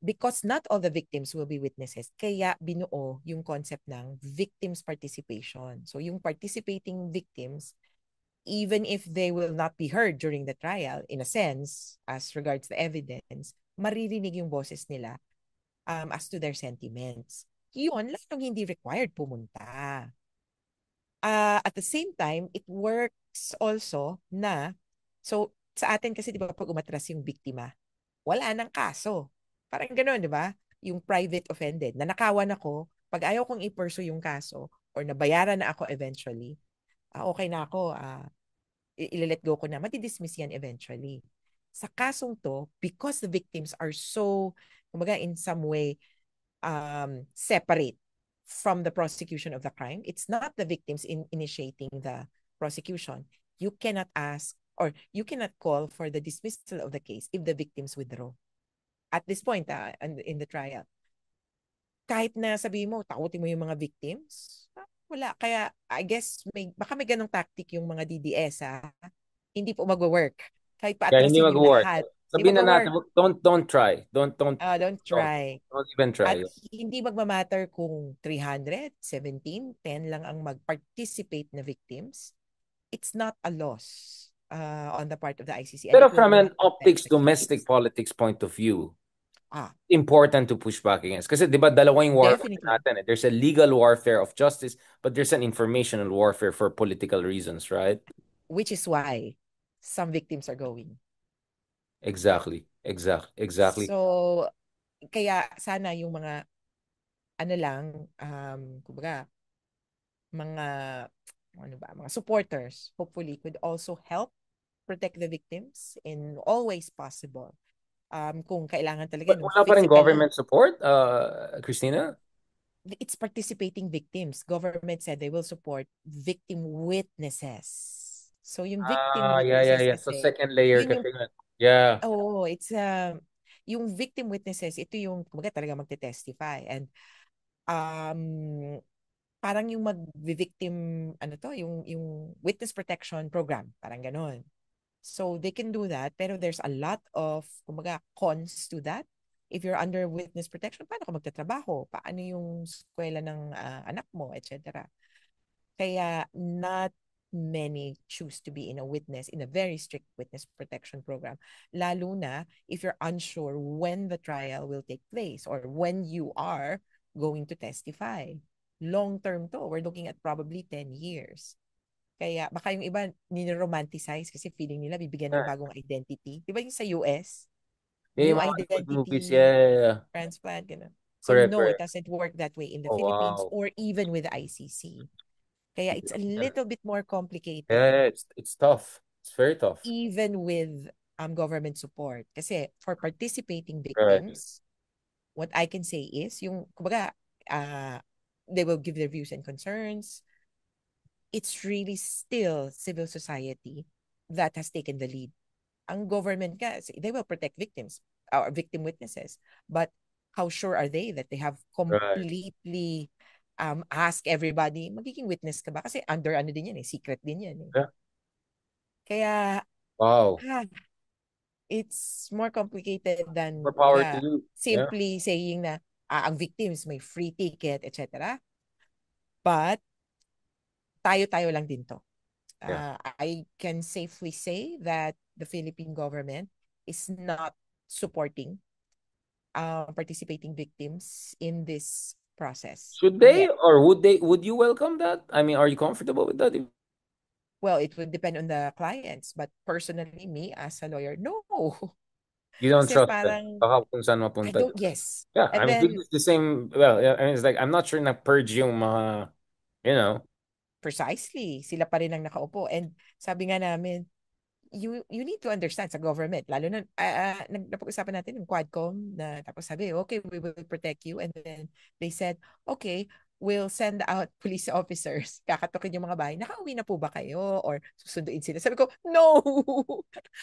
because not all the victims will be witnesses, kaya binuo yung concept ng victims participation. So, yung participating victims, even if they will not be heard during the trial, in a sense, as regards the evidence, maririnig yung boses nila as to their sentiments. Yun, lalong hindi required pumunta. At the same time, it works also na, so sa atin kasi di ba pag umatras yung biktima, wala nang kaso. Parang gano'n, di ba? Yung private offended. Nanakawan ako, pag ayaw kong i-pursue yung kaso or nabayaran na ako eventually, okay na ako, i-let go ko na, matidismiss yan eventually. Sa kasong to, because the victims are so, kumbaga in some way, separate from the prosecution of the crime, it's not the victims in initiating the prosecution. You cannot ask or you cannot call for the dismissal of the case if the victims withdraw. At this point, in the trial, kahit na sabihin mo, takutin mo yung mga victims, wala. Kaya, I guess, baka may ganong tactic yung mga DDS, hindi po mag-work. Kahit Yeah, hindi paatrasin yung mag-work. lahat. Hindi Sabihin na natin, mag-work. don't try. Don't Don't, try. don't even At try. hindi magmamatter kung 300, 17, 10 lang ang mag-participate na victims. It's not a loss on the part of the ICC and Pero it will from not an affect optics, the domestic case. politics point of view, Ah, important to push back against. Kasi di ba dalawa yung warfare definitely. natin eh. There's a legal warfare of justice, but there's an informational warfare for political reasons, right? Which is why some victims are going. Exactly. So, kaya sana yung mga, ano lang, kumbaga, mga, ano ba, mga supporters, hopefully, could also help protect the victims in all ways possible. Kung kailangan talaga But no wala pa rin physically, government support, Christina? it's participating victims. Government said they will support victim witnesses. So yung victim witnesses Yeah. So kasi, second layer yun yung, kasi yun. Yeah, oh, it's yung victim witnesses, ito yung kumbaga talaga magte-testify. And um parang yung mag-victim, ano to, yung witness protection program, parang ganon. So they can do that, pero there's a lot of, kumbaga, cons to that. If you're under witness protection, paano ka magtatrabaho? Paano yung eskwela ng anak mo, etc. Kaya not many choose to be in a witness, in a very strict witness protection program. Lalo na if you're unsure when the trial will take place or when you are going to testify. Long term to, we're looking at probably 10 years. Kaya baka yung iba nino-romanticize kasi feeling nila bibigyan ng yeah. bagong identity. Di ba yung sa US? Yung New mga Hollywood movies, yeah, identity, yeah. transplant, gano'n. So no, it Correct. doesn't work that way in the Oh, Philippines wow. or even with the ICC. Kaya it's a little bit more complicated, It's tough. It's very tough. even with government support. Kasi for participating Correct. victims, what I can say is, yung, kumbaga, uh, they will give their views and concerns. It's really still civil society that has taken the lead. Ang government kasi, they will protect victims or victim witnesses. But how sure are they that they have Right. completely ask everybody, magiging witness ka ba? Kasi under ano din yan eh, secret din yan eh. Yeah. Kaya, Wow. ah, it's more complicated More than, power to kumbaga, you. Yeah. simply saying na ang victims may free ticket, etc. But, tayo-tayo lang din to. Yeah. I can safely say that the Philippine government is not supporting participating victims in this process Should they yet. or would you welcome that? I mean, are you comfortable with that? Well, it would depend on the clients, but personally, me as a lawyer, no. You don't Kasi trust them. parang, Baka kung saan I mapunta. don't, yes. Yeah, And I mean, this then, is the same. Well, yeah, I mean, it's like I'm not sure na purge yung mga, you know. precisely, sila pa rin ang nakaupo. And sabi nga namin, you need to understand sa government, lalo na napag-usapan natin yung Quadcom na tapos sabi, okay, we will protect you. And then they said, okay, we'll send out police officers. Kakatukin yung mga bahay. Nakauwi na po ba kayo? Or susunduin sila? Sabi ko, no!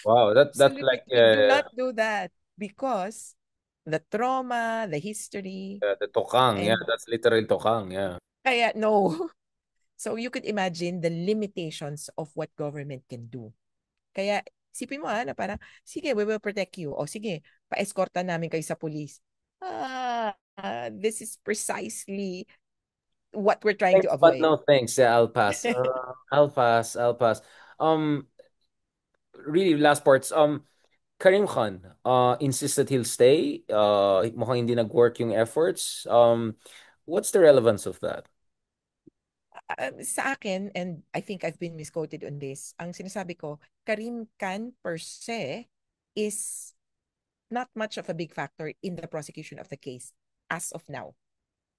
Wow, that's Absolutely. like We do not do that because the trauma, the history, the tokang. Yeah, and that's literal tokang. Yeah. kaya no. So you could imagine the limitations of what government can do. Kaya, sipin mo na parang, sige, we will protect you. O sige, pa-escorta namin kayo sa police. This is precisely what we're trying to Thanks, but avoid. no thanks. Yeah, I'll pass. I'll pass. I'll pass. Um, really, last parts. Karim Khan, insists that he'll stay. Mukhang hindi nag-work yung efforts. What's the relevance of that? Sa akin, and I think I've been misquoted on this, ang sinasabi ko, Karim Khan per se is not much of a big factor in the prosecution of the case as of now.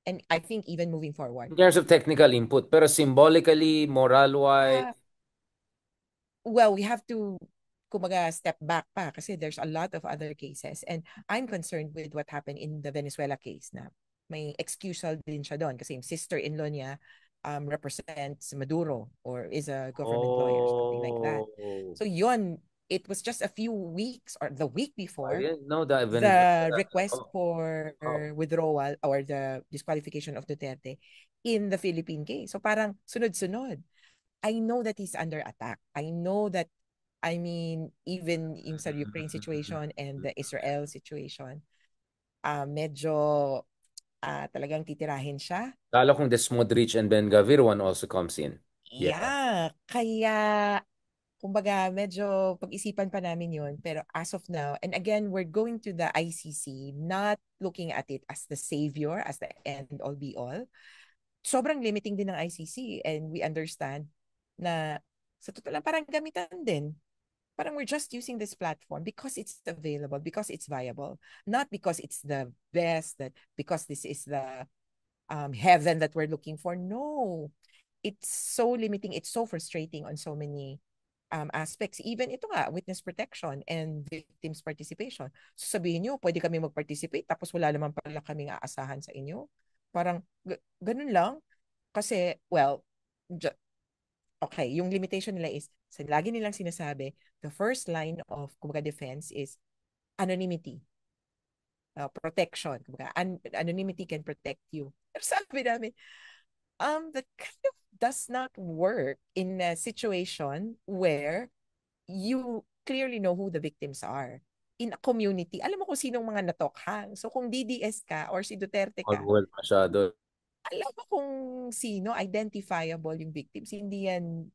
And I think even moving forward. In terms of technical input, pero symbolically, moral-wise, Uh, well, we have to kumaga step back pa kasi there's a lot of other cases and I'm concerned with what happened in the Venezuela case na may excusal din siya doon kasi yung sister-in-law niya represents Maduro or is a government lawyer, something like that. oh, So yon, it was just a few weeks or the week I before didn't know that the Venezuela. request Oh, for oh. withdrawal or the disqualification of Duterte in the Philippine case. So parang sunod-sunod. I know that he's under attack. I know that, I mean, even in sa Ukraine situation and the Israel situation, medyo talagang titirahin siya. Lalo kung the Smodrich and Ben Gavir one also comes in. Yeah. Yeah, kaya kumbaga medyo pag-isipan pa namin yun. Pero as of now, and again, we're going to the ICC, not looking at it as the savior, as the end all be all. Sobrang limiting din ng ICC and we understand na sa totoo lang parang gamitan din. Parang we're just using this platform because it's available, because it's viable, not because it's the best, that because this is the heaven that we're looking for. No, it's so limiting, it's so frustrating on so many aspects. Even ito nga, witness protection and victims participation. So sabihin nyo, pwede kami mag-participate tapos wala naman pala kaming aasahan sa inyo. Parang ganun lang. Kasi, well, okay, yung limitation nila is, lagi nilang sinasabi, the first line of kumbaga defense is anonymity, protection. Kumbaga, anonymity can protect you. Pero sabi namin, that kind of does not work in a situation where you clearly know who the victims are. In a community, alam mo kung sinong mga natokhang. So kung DDS ka or si Duterte All ka, world masyado. alam mo kung sino, identifiable yung victims. Hindi yan.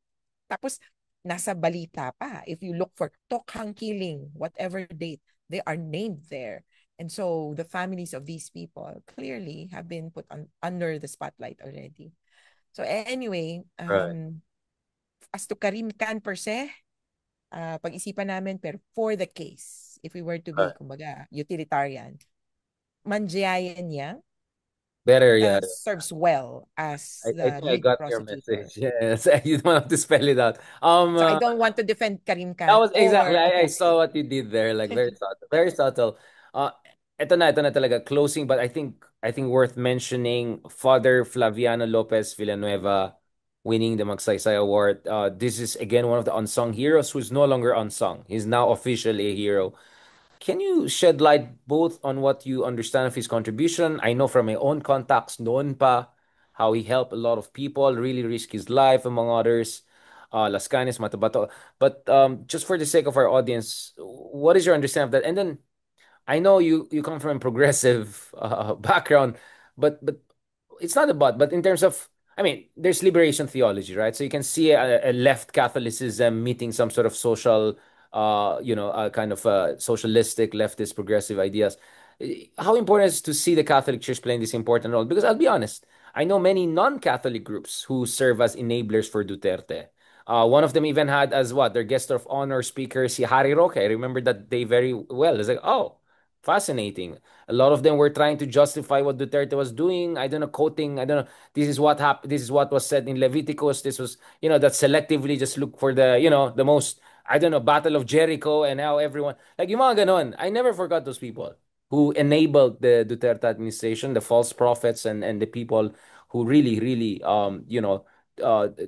Tapos, nasa balita pa. If you look for Tokhang killing, whatever date, they are named there. And so, the families of these people clearly have been put under the spotlight already. So, anyway, Right. as to Karim Khan per se, pag-isipan namin, pero for the case, if we were to Right. be, kumbaga, utilitarian, manjayayan niya Better, yeah. serves well as I the think I lead got your prosecutor. message. Yes, you don't have to spell it out. So I don't want to defend Karim That Khan was exactly. or I saw what you did there. Like very subtle, very subtle. Uh, ito na talaga closing. But I think worth mentioning. Father Flaviano Lopez Villanueva winning the Magsaysay Award. This is again one of the unsung heroes who's no longer unsung. He's now officially a hero. Can you shed light both on what you understand of his contribution? I know from my own contacts, noon pa, how he helped a lot of people, really risk his life, among others. Las Cañas, Matabato. But just for the sake of our audience, what is your understanding of that? And then I know you come from a progressive background, but it's not about. But in terms of, I mean, there's liberation theology, right? So you can see a left Catholicism meeting some sort of social, kind of socialistic, leftist, progressive ideas. How important is it to see the Catholic Church playing this important role? Because I'll be honest, I know many non-Catholic groups who serve as enablers for Duterte. One of them even had as what their guest of honor speaker, si Harry Roque. I remember that day very well. It's like, oh, fascinating. A lot of them were trying to justify what Duterte was doing. I don't know, quoting, I don't know, this is what happened, this is what was said in Leviticus. This was, that selectively just look for the most, I don't know, Battle of Jericho and how everyone, like yung mga ganon. I never forgot those people who enabled the Duterte administration, the false prophets and the people who really, really,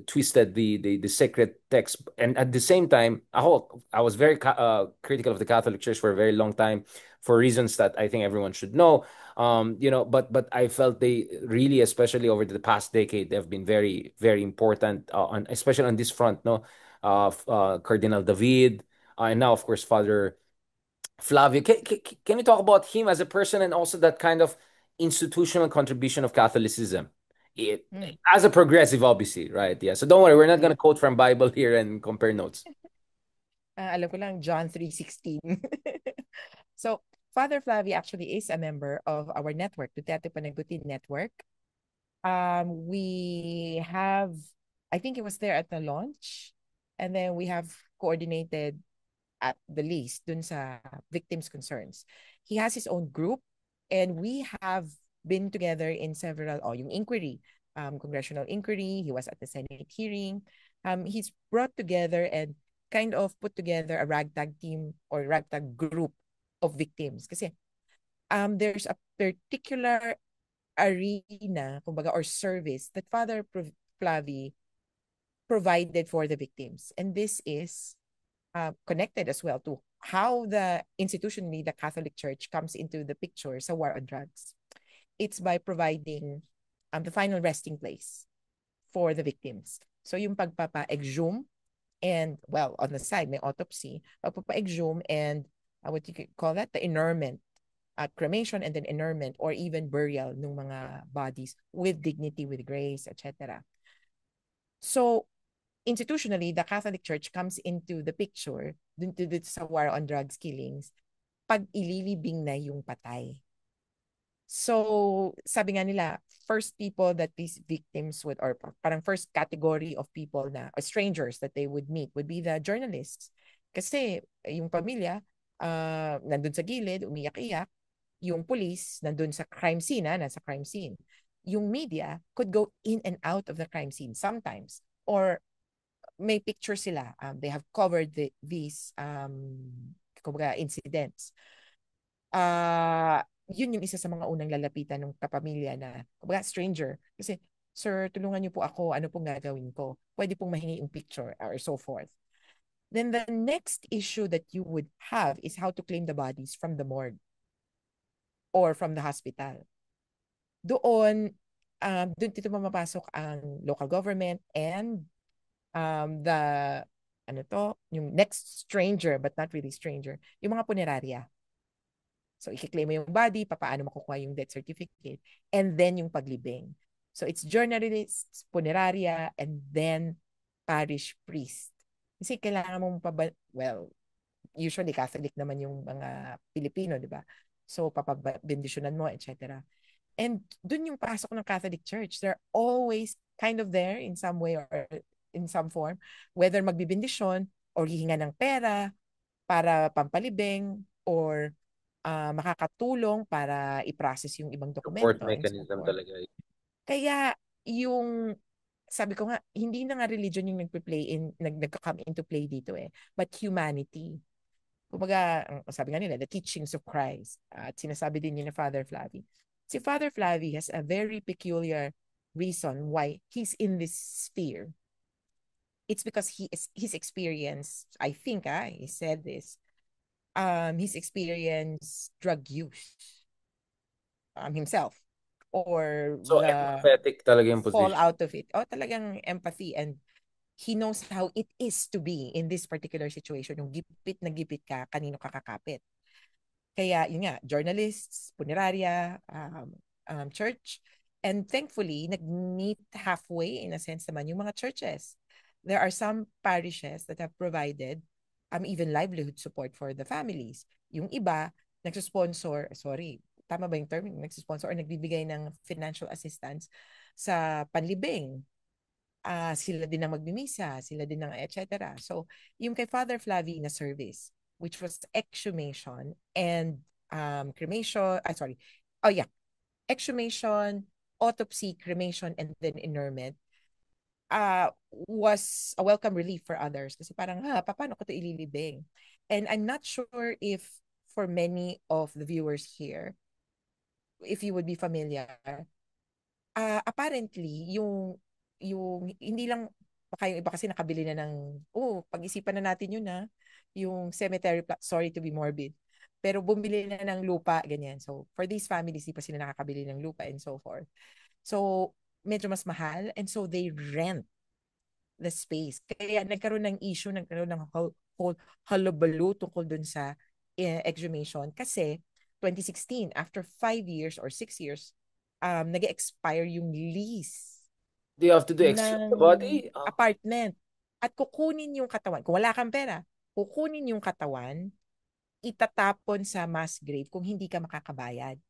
twisted the sacred text. And at the same time, I was very critical of the Catholic Church for a very long time for reasons that I think everyone should know. But I felt they really, especially over the past decade, they've been very, very important, especially on this front. No, Cardinal David, and now of course Father Flavio. Can you talk about him as a person and also that kind of institutional contribution of Catholicism? It, Hmm. as a progressive, obviously, right? Yeah. So don't worry, we're not Yeah. going to quote from Bible here and compare notes. Alam ko lang, John 3:16. So, Father Flavi actually is a member of our network, Duterte Panagbutin Network. We have, I think it was there at the launch, and then we have coordinated at the least dun sa victims' concerns. He has his own group, and we have been together in several, yung inquiry, congressional inquiry. He was at the Senate hearing. He's brought together and kind of put together a ragtag team or ragtag group of victims. Kasi there's a particular arena, kumbaga, or service that Flavi provided for the victims. And this is connected as well to how the institutionally the Catholic Church comes into the picture sa war on drugs. It's by providing the final resting place for the victims. So yung pagpapa-exhume and, well, on the side, may autopsy, pagpapa-exhume and what you could call that, the inurement, cremation and then inurement or even burial ng mga bodies with dignity, with grace, etc. So, institutionally, the Catholic Church comes into the picture dun to sa war on drugs killings pag ililibing na yung patay. So, sabi nga nila, first people that these victims would, or parang first category of people na, or strangers that they would meet would be the journalists. Kasi yung pamilya, nandun sa gilid, umiyak-iyak. Yung police, nandun sa crime scene, nasa crime scene. Yung media could go in and out of the crime scene sometimes. Or may picture sila. They have covered these kumbaga, incidents. Yun yung isa sa mga unang lalapitan ng kapamilya na, kumbaga, stranger. Kasi, sir, tulungan niyo po ako, ano pong gagawin ko? Pwede pong mahingi yung picture or so forth. Then the next issue that you would have is how to claim the bodies from the morgue or from the hospital. Doon, doon dito mamapasok ang local government and the, ano to, yung next stranger, but not really stranger, yung mga punerarya. So, i-claim mo yung body, paano makukuha yung death certificate, and then yung paglibing. So, it's journalists, funeraria, and then parish priest. Kasi kailangan mong well, usually Catholic naman yung mga Pilipino, di ba? So, papabendisyonan mo, etc. And dun yung pasok ng Catholic Church. They're always kind of there in some way or in some form, whether magbibindisyon or hihinga ng pera para pampalibing or makakatulong para i-process yung ibang Support dokumento and so mechanism forth. talaga. Kaya yung sabi ko nga, hindi na nga religion yung nagka-come into play dito eh, but humanity. Kumbaga, sabi nga nila, the teachings of Christ. At sinasabi din niya na Father Flavi. Si Father Flavi has a very peculiar reason why he's in this sphere. It's because his experience, I think, he said this, his experience drug use himself or So, the empathetic talaga yung position. fallout of it. O talagang empathy and he knows how it is to be in this particular situation. Yung gipit na gipit ka, kanino ka kakapit. Kaya yun nga, journalists, punerarya, church, and thankfully, nag-meet halfway in a sense naman yung mga churches. There are some parishes that have provided even livelihood support for the families. Yung iba, nagsusponsor, sorry, tama ba yung term? Nagsusponsor or nagbibigay ng financial assistance sa panlibing. Sila din ang magmimisa, sila din ang etc. So, yung kay Father Flavi na service, which was exhumation and cremation, sorry, oh yeah, exhumation, autopsy, cremation, and then interment, was a welcome relief for others. Kasi parang, paano ko ito ililibing? And I'm not sure if for many of the viewers here, if you would be familiar, apparently, yung hindi lang, baka yung iba kasi nakabili na ng, pag-isipan na natin yun yung cemetery plot, sorry to be morbid, pero bumili na ng lupa, ganyan. So, for these families, di pa sila nakakabili ng lupa and so forth. So, medyo mas mahal and so they rent the space. Kaya nagkaroon ng issue, nagkaroon ng whole hullabaloo tungkol dun sa exhumation kasi 2016, after 5 years or 6 years, nag-expire yung lease Do you have to do exhume ng the body? apartment. At kukunin yung katawan. Kung wala kang pera, kukunin yung katawan, itatapon sa mass grave kung hindi ka makakabayad.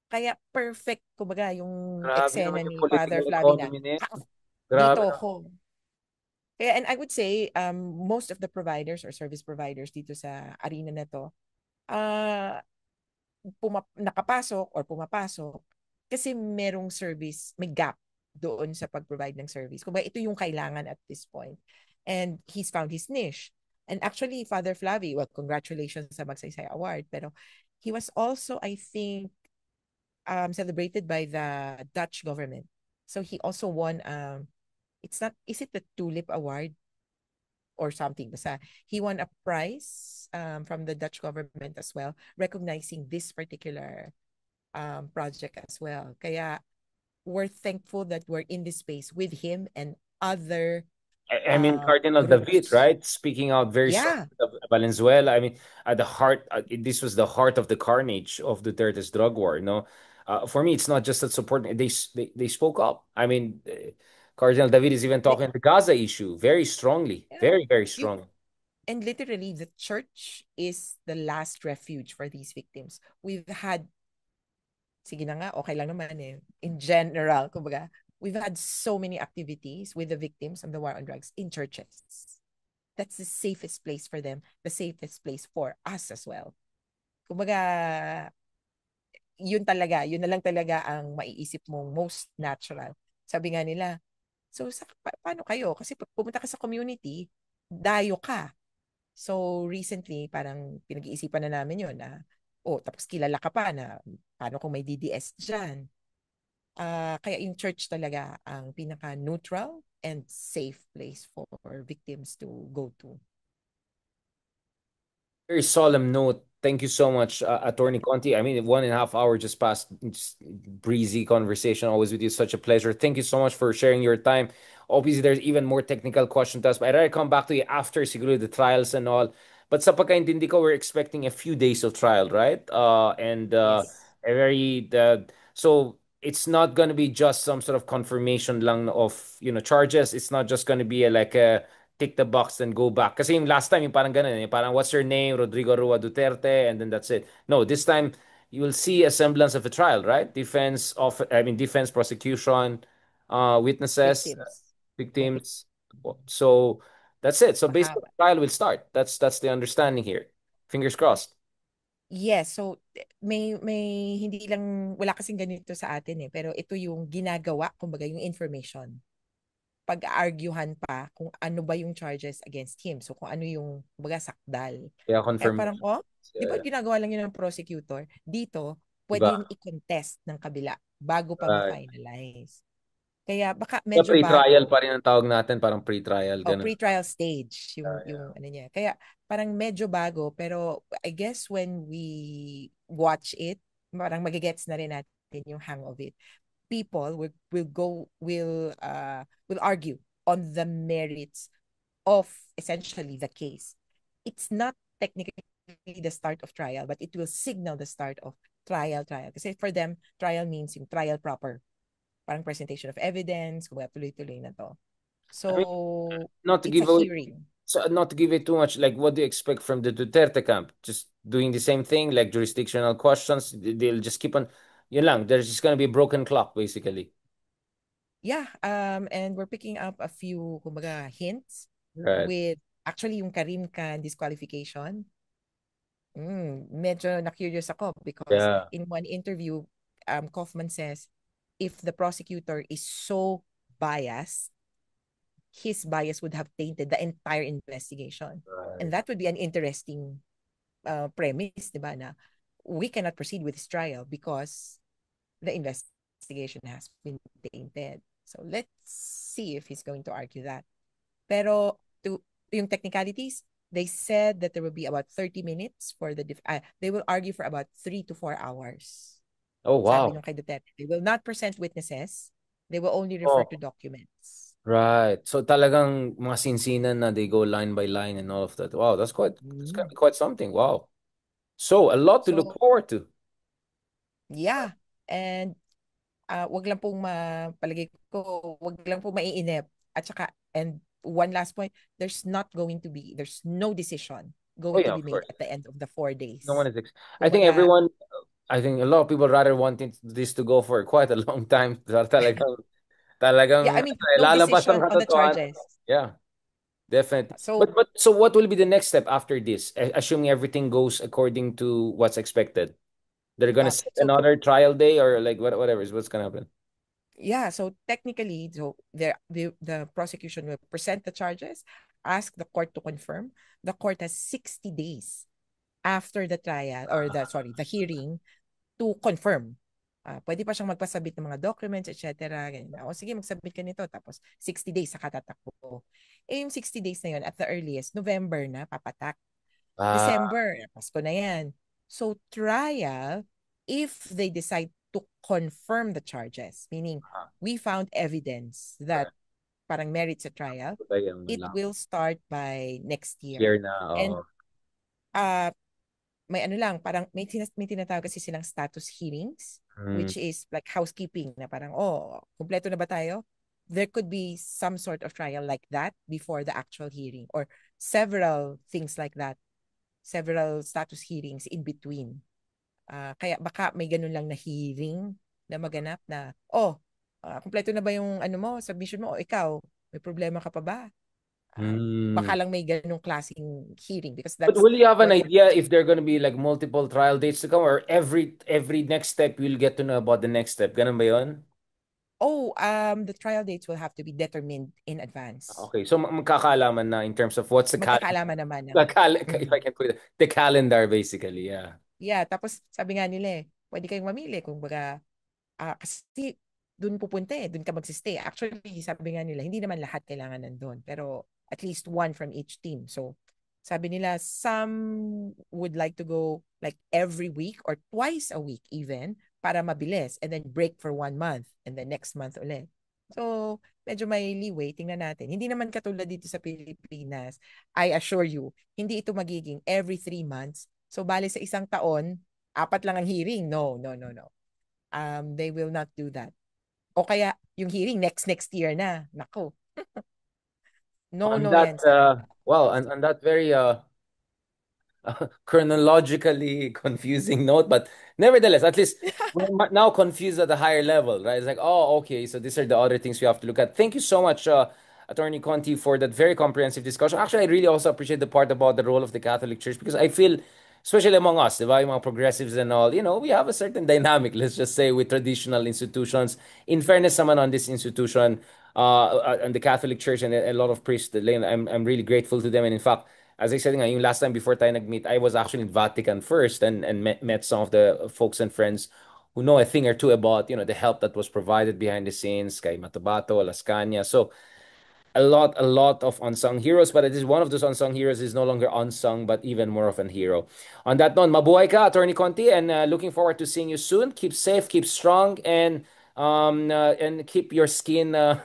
Kaya perfect, kumbaga, yung Grabe eksena naman yung ni Father political Flavi na, economy na yun. "Ha, Grabe dito na. ako." Kaya, and I would say, most of the providers or service providers dito sa arena na to, uh, nakapasok or pumapasok kasi merong service, may gap doon sa pag-provide ng service. Kung ito yung kailangan at this point. And he's found his niche. And actually, Father Flavi, well, congratulations sa Magsaysay Award, pero he was also, I think, celebrated by the Dutch government. So he also won, it's not, is it the Tulip Award or something? Basta he won a prize from the Dutch government as well, recognizing this particular project as well. Kaya we're thankful that we're in this space with him and other I mean, Cardinal David, groups. right? Speaking out very strongly Yeah. of Valenzuela. I mean, at the heart, this was the heart of the carnage of Duterte's drug war. For me, it's not just that support. They spoke up. I mean, Cardinal David is even talking the Gaza issue very strongly, Yeah. very, very You, strongly. and literally, the church is the last refuge for these victims. We've had, sige na nga, okay lang naman eh. In general, kumbaga, we've had so many activities with the victims of the war on drugs in churches. That's the safest place for them, the safest place for us as well. Kumbaga, yun na lang talaga ang maiisip mong most natural. Sabi nga nila, so paano kayo? Kasi pag pumunta ka sa community, dayo ka. So recently, parang pinag-iisipan na namin yun na, oh, tapos kilala ka pa na paano kung may DDS dyan. Kaya yung church talaga ang pinaka-neutral and safe place for victims to go to. Very solemn note. Thank you so much, Attorney Conti. I mean, 1.5 hours just passed. Just breezy conversation always with you. Such a pleasure. Thank you so much for sharing your time. Obviously, there's even more technical questions to us, but I'd rather come back to you after siguro the trials and all. But sa pagkaintindi ko, we're expecting a few days of trial, right? And Yes. a very so it's not going to be just some sort of confirmation lang of charges. It's not just going to be like a tick the box and go back. Kasi yung last time, yung parang ganun, parang what's your name, Rodrigo Rua Duterte, and then that's it. No, this time you will see a semblance of a trial, right? Defense, prosecution, witnesses, Victims. victims. So that's it. So basically, Mahaba. the trial will start. That's the understanding here. Fingers crossed. Yes, so may hindi lang, wala kasing ganito sa atin eh, pero ito yung ginagawa, kumbaga yung information. Pag-arguhan pa kung ano ba yung charges against him. So kung ano yung, kumbaga, sakdal. Yeah, Kaya parang, confirmation. oh, di Yeah, ba yeah. ginagawa lang yun ng prosecutor? Dito, Iba. pwede yung i-contest ng kabila bago pa Right. ma-finalize. Kaya baka Yeah, medyo pre-trial bago. pa rin ang tawag natin, parang pre-trial, O ganun. pre-trial stage Yeah, yung yeah. ano niya. Kaya parang medyo bago, pero I guess when we watch it, parang magigets na rin natin yung hang of it. People will argue on the merits of essentially the case. It's not technically the start of trial, but it will signal the start of trial. Kasi for them, trial means yung trial proper. Parang presentation of evidence, kung tuloy-tuloy na to. I mean, So, not to it's a give away, hearing. so not to give it too much, like what do you expect from the Duterte camp? Just doing the same thing, like jurisdictional questions. They'll just keep on, yun lang. There's just gonna be a broken clock, basically. Yeah, and we're picking up a few, kumbaga, hints Right. with actually yung Karim Khan disqualification. Medyo na-curious ako because Yeah. in one interview, Kaufman says if the prosecutor is so biased, his bias would have tainted the entire investigation. Right. And that would be an interesting premise, di ba, na we cannot proceed with this trial because the investigation has been tainted. So let's see if he's going to argue that. Pero yung technicalities, they said that there will be about 30 minutes for they will argue for about 3 to 4 hours. Oh, Sabi wow. nung kay Duterte, they will not present witnesses. They will only refer to Oh, documents. right. So talagang mga sinsinan na they go line by line and all of that. Wow, that's gonna Mm. be quite something. Wow. So a lot to look So, forward to. yeah. And wag lang pong palagay ko, wag lang pong maiinip. At saka, and one last point, there's no decision Oh going to yeah, be of made course. at the end of the 4 No one days. is. I think Kumbaga, everyone. I think a lot of people rather wanting this to go for quite a long time. Yeah, I Talagang mean, no lalabas ang decision on the katotohanan. charges. Yeah, definitely. So, But so what will be the next step after this? Assuming everything goes according to what's expected. They're gonna uh, set so another trial day or like whatever is what's gonna happen. yeah, so technically, so the prosecution will present the charges, ask the court to confirm. The court has 60 days after the trial or the hearing to confirm. Pwede pa siyang magpasabit ng mga documents, etc. Ganyan. O sige, magsabit ka nito. Tapos 60 days sa katatakbo. Eh yung 60 days na yun, at the earliest, November na, papatak. Ah, December, Pasko na yan. So trial, if they decide to confirm the charges, meaning ah, we found evidence that correct. parang merits a trial, Kaya mo it lang. will start by next year. Year na, And oo. uh, may ano lang, parang may tinatawag kasi silang status hearings, Hmm. which is like housekeeping na parang, oh, kumpleto na ba tayo? There could be some sort of trial like that before the actual hearing or several things like that, several status hearings in between. Kaya baka may ganun lang na hearing na maganap na, oh, kumpleto na ba yung ano mo, submission mo, o ikaw, may problema ka pa ba? Hmm. Baka lang may ganung klaseng hearing because But that's will you have an what. idea if there are going to be like multiple trial dates to come, or every next step you'll get to know about the next step? Ganun ba yun? Oh, the trial dates will have to be determined in advance. Okay, so magkakaalaman na in terms of what's the Magkakaalaman naman ng. if I Mm. can put it, the calendar basically, yeah. Yeah, tapos sabi nga nila pwede kayong mamili kung baga, kasi doon pupunta doon ka magsistay. Actually, sabi nga nila, hindi naman lahat kailangan nandun, pero at least one from each team. So, sabi nila, some would like to go like every week or twice a week even para mabilis and then break for 1 month and then next month ulit. So, medyo may leeway. Tingnan natin. Hindi naman katulad dito sa Pilipinas. I assure you, hindi ito magiging every 3 months. So, bali sa isang taon, apat lang ang hearing. No, no, no, no. They will not do that. O kaya, yung hearing next year na. Nako, no, On no that yan sa akin. well, on that very chronologically confusing note, but nevertheless, at least we're now confused at a higher level, right? It's like, oh, okay, so these are the other things we have to look at. Thank you so much, Attorney Conti, for that very comprehensive discussion. Actually, I really also appreciate the part about the role of the Catholic Church because I feel, especially among us, diba, yung mga progressives and all, we have a certain dynamic, let's just say, with traditional institutions. In fairness, naman on this institution, and the Catholic Church and a lot of priests, I'm really grateful to them. And in fact, as I said nga, yung last time before tayo nag-meet, I was actually in Vatican first and met some of the folks and friends who know a thing or two about, the help that was provided behind the scenes, kay Matabato, Las Cañas. So a lot of unsung heroes, but it is one of those unsung heroes is no longer unsung, but even more of an hero. On that note, mabuhay ka, Attorney Conti, and looking forward to seeing you soon. Keep safe, keep strong, and keep your skincare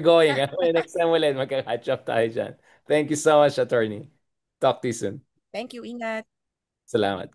going. Next time ulit, magka-catch up tayo dyan. Thank you so much, Attorney. Talk to you soon. Thank you, ingat. Salamat.